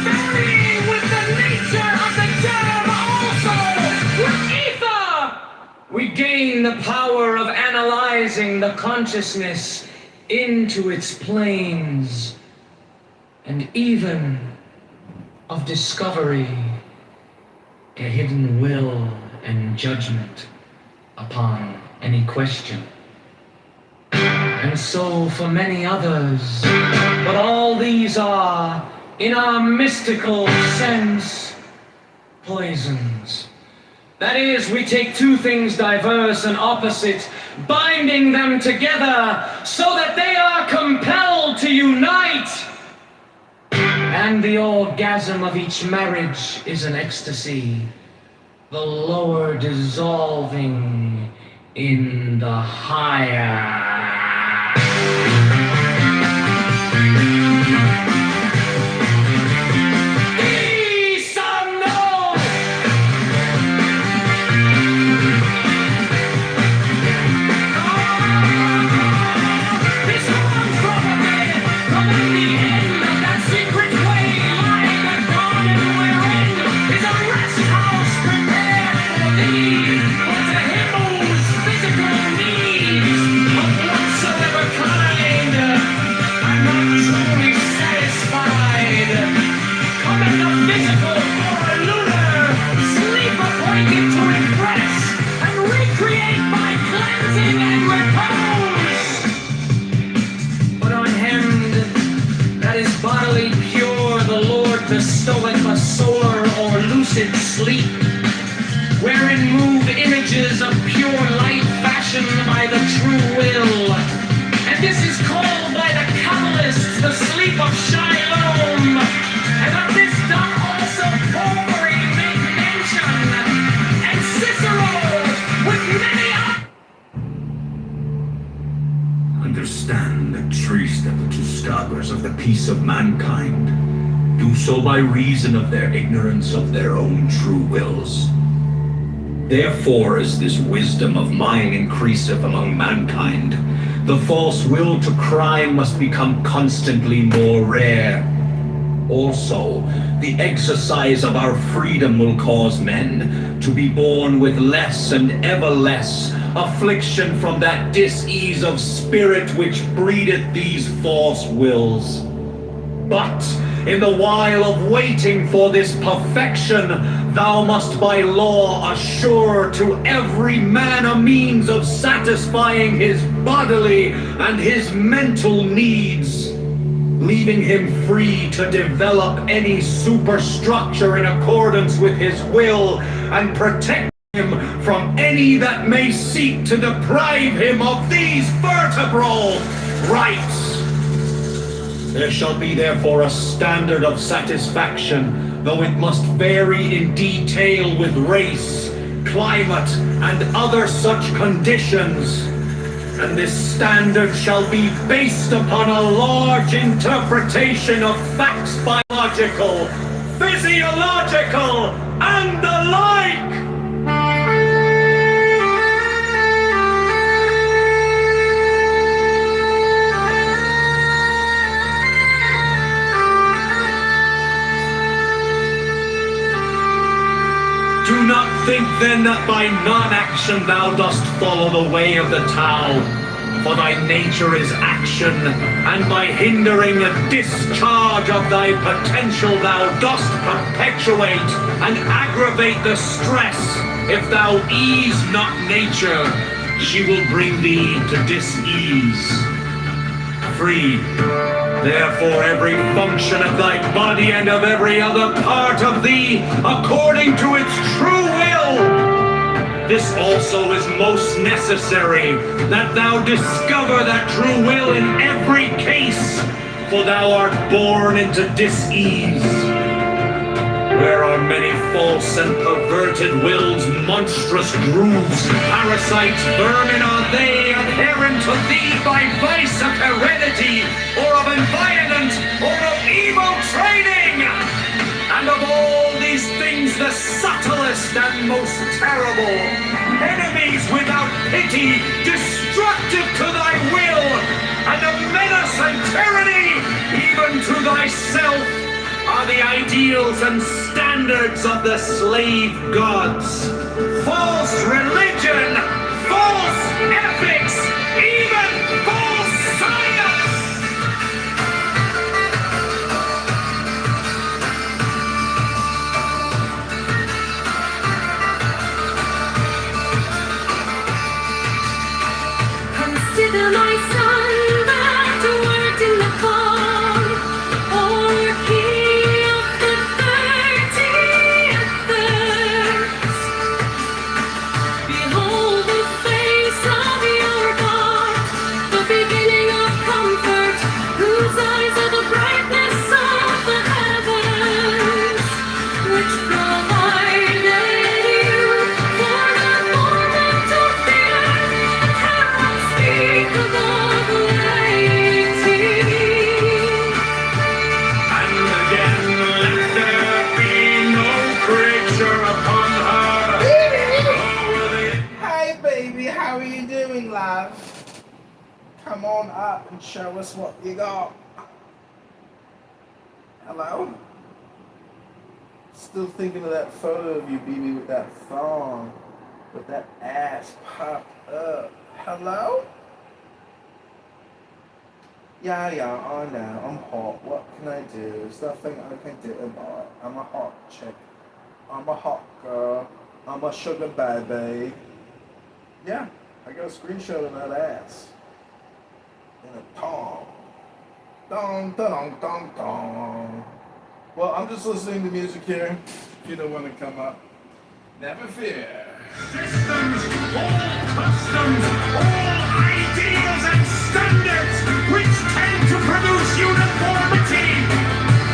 Speaker 2: varying with the nature of the germ also. With ether, we gain the power of analyzing the consciousness into its planes, and even of discovery, a hidden will and judgment upon any question. And so for many others, but all these are, in our mystical sense, poisons. That is, we take two things diverse and opposite, binding them together so that they are compelled to unite. And the orgasm of each marriage is an ecstasy, the lower dissolving in the higher. Bestoweth a solar or lucid sleep, wherein move images of pure light fashioned by the true will. And this is called by the Kabbalists the sleep of Shalom. And of this doth also Porphyry make mention, and Cicero with many others.
Speaker 12: Understand the true step to starters of the peace of mankind. Do so by reason of their ignorance of their own true wills. Therefore, as this wisdom of mine increaseth among mankind, the false will to crime must become constantly more rare. Also, the exercise of our freedom will cause men to be born with less and ever less affliction from that dis-ease of spirit which breedeth these false wills. But in the while of waiting for this perfection, thou must by law assure to every man a means of satisfying his bodily and his mental needs, leaving him free to develop any superstructure in accordance with his will, and protect him from any that may seek to deprive him of these vertebral rights. There shall be therefore a standard of satisfaction, though it must vary in detail with race, climate, and other such conditions. And this standard shall be based upon a large interpretation of facts biological, physiological, and the like. Do not think then that by non-action thou dost follow the way of the Tao, for thy nature is action, and by hindering a discharge of thy potential thou dost perpetuate and aggravate the stress. If thou ease not nature, she will bring thee to dis-ease. Free. Therefore every function of thy body and of every other part of thee, according to its true will, This also is most necessary, that thou discover that true will in every case, for thou art born into dis-ease. Where are many false and perverted wills, monstrous grooves, parasites, vermin are they, adherent to thee by vice of heredity, or of environment, or of evil training. And of all these things the subtlest and most terrible, enemies without pity, destructive to thy will, and a menace and tyranny even to thyself, are the ideals and standards of the slave gods. False religion, false ethics, even false science!
Speaker 3: Consider my son that worked in the farm, or king of the 30th verse. Behold the face of your God, the beginning of comfort, whose eyes are the brightness of the heavens, which provided you for the movement of the earth, unspeakable waiting.
Speaker 12: And again, let there be no creature upon her. Oh, will it
Speaker 5: Hey baby, how are you doing, love? Come on up and show us what you got. Hello? Still thinking of that photo of you, baby, with that thong, with that ass popped up. Hello? Yeah, I know, I'm hot. What can I do? There's nothing I can do about it. I'm a hot chick. I'm a hot girl. I'm a sugar baby. Yeah, I got a screenshot of that ass. In a thong. Dong, dong, dong, dong. Well, I'm just listening to music here. If you don't want to come up, never fear.
Speaker 12: systems, all customs, all ideals and standards which tend to produce uniformity,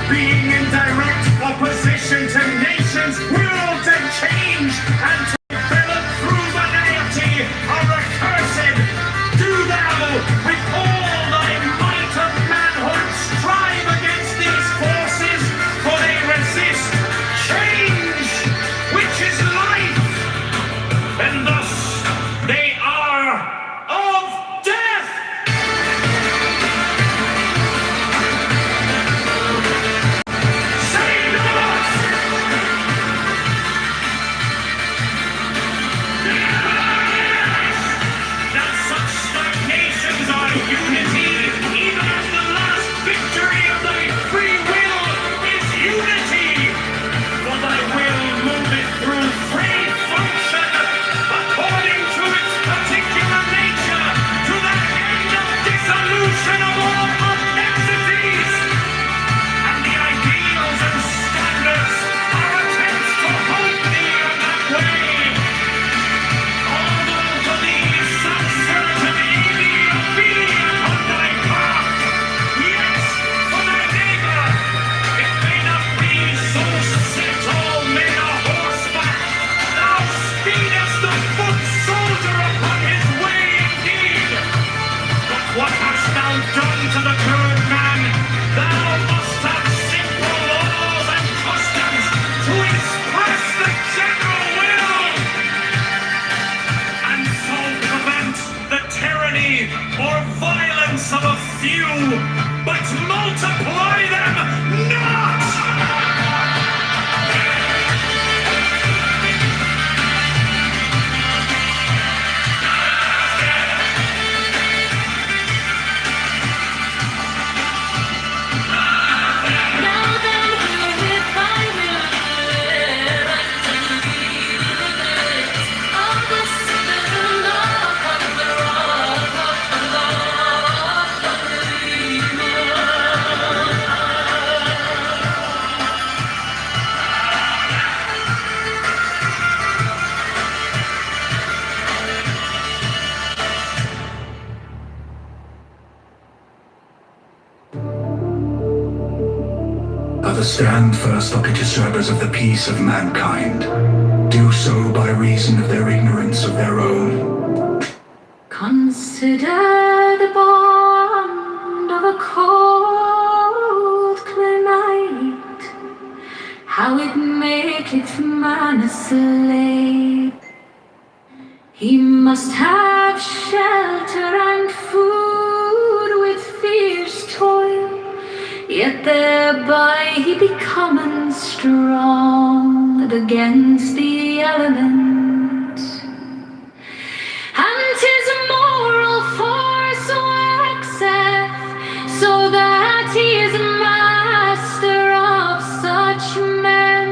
Speaker 12: being in direct opposition to nations, worlds and change, and to develop through vanity are accursed. Do thou, with all thy might of manhood, strive against these forces, for they resist change, which is life, and thus they are of death. Say not! That such stagnations are unity, even as the last victory of thy free will is unity. For thy will moveth through free function, according to its particular nature, to the end of dissolution of all complexities. And the ideals and standards are attempts to hold thee on that way. Although to thee some certainty be obedient on thy path, yet for thy neighbor it may not be so set all men a horseback. Thou speedest the foot soldier upon his way indeed. But what hast thou done to the good man? Thou must have simple laws and customs to express the general will, and so prevent the tyranny or violence of a few, but multiply them not!
Speaker 3: Now then, with thy will live and believe of the citizen of the rock of the believer.
Speaker 12: rather stand first bucket disturbers of the peace of mankind, do so by reason of their ignorance of their own.
Speaker 3: Consider the bond of a cold, clear night, how it maketh man a slave. He must have shelter and food with fierce toil, yet thereby he becometh strong against the elements. And his moral force waxeth, so that he is master of such men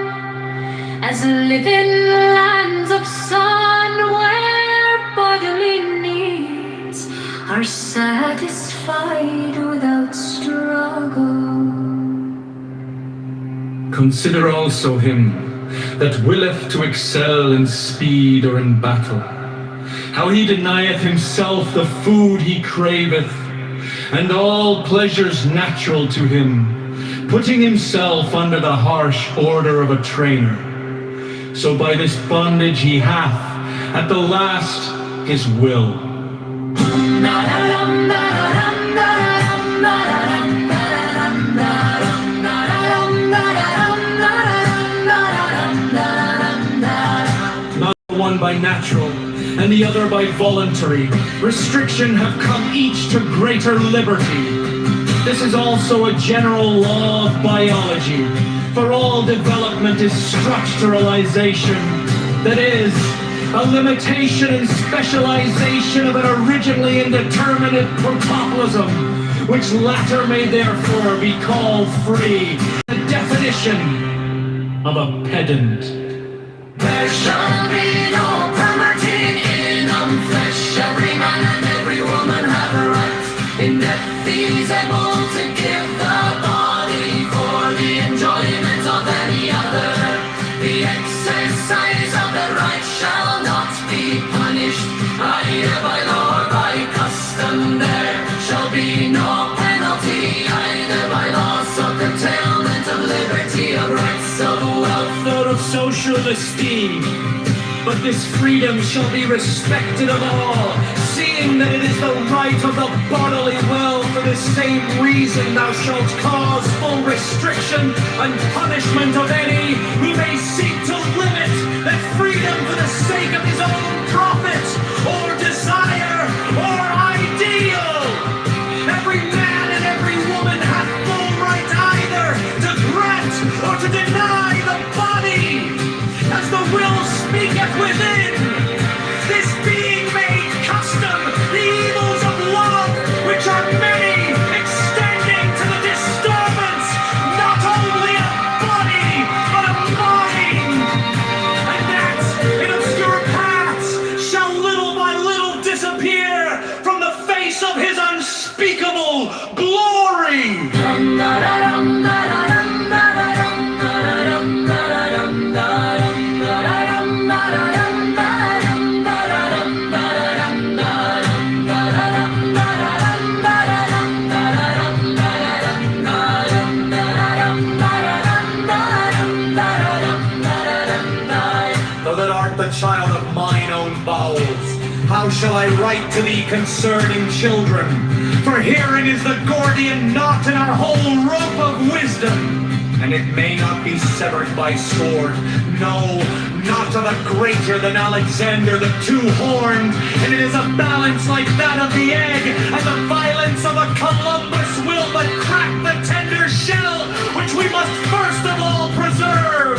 Speaker 3: as live in lands of sun, where bodily needs are satisfied without struggle.
Speaker 12: Consider also him that willeth to excel in speed or in battle, how he denieth himself the food he craveth, and all pleasures natural to him, putting himself under the harsh order of a trainer. So by this bondage he hath, at the last, his will. Not one by natural, and the other by voluntary restriction have come each to greater liberty. This is also a general law of biology, for all development is structuralization, that is, a limitation and specialization of an originally indeterminate protoplasm, which latter may therefore be called free. The definition of a pedant.
Speaker 2: There shall be no perverting in flesh. Every man and every woman have a right. In death he's able to give the body for the enjoyment of any other. The exercise of the right shall not be punished, either by law or by custom. There shall be no penalty, either by loss or curtailment of liberty, of rights, of wealth,
Speaker 12: Or of social esteem. But this freedom shall be respected of all, seeing that it is the right of the bodily will. For the same reason thou shalt cause full restriction and punishment of any who may seek to limit that freedom for the sake of his own profit, or desire, or ideal. Every man and every woman hath full right either to grant or to deny the body, as the will speaketh within. This being made custom, the evils of love, which are many, extending to the disturbance not only of body, but of mind, and that in obscure paths shall little by little disappear from the face of his unspeakable glory.
Speaker 1: Thou that art the child of mine own bowels, how shall I write to thee concerning children? For herein is the Gordian knot in our whole rope of wisdom, and it may not be severed by sword, no, not of a greater than Alexander the two-horned, and it is a balance like that of the egg, and the violence of a Columbus will but crack the tender shell, which we must first of all preserve.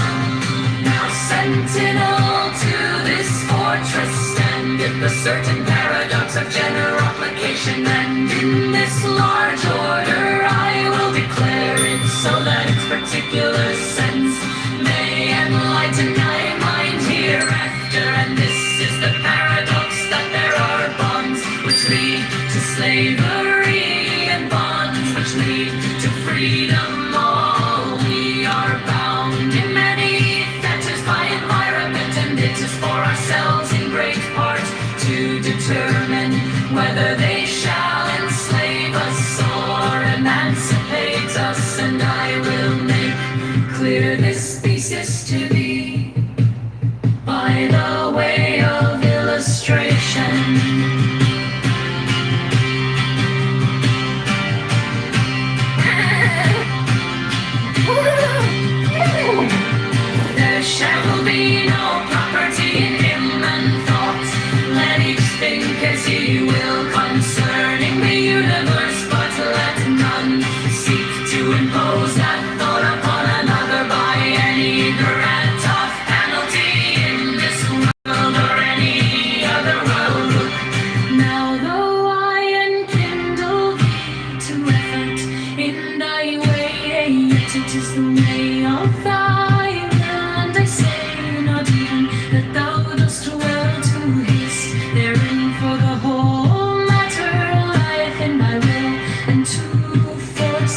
Speaker 2: Now sentinel to this fortress standeth the certain paradox of general application, and in this large order I will declare it, so that its particular sense may enlighten thy mind hereafter. And this is the paradox, that there are bonds which lead to slavery, and bonds which lead to freedom. All we are bound in many fetters by environment, and it is for ourselves in great part to determine whether they shall enslave us or emancipate us. And I will make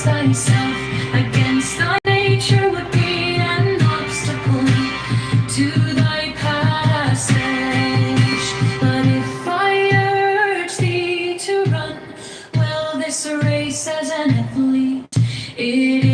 Speaker 3: against thyself, against thy nature would be an obstacle to thy passage. But if I urge thee to run, well, this race as an athlete, it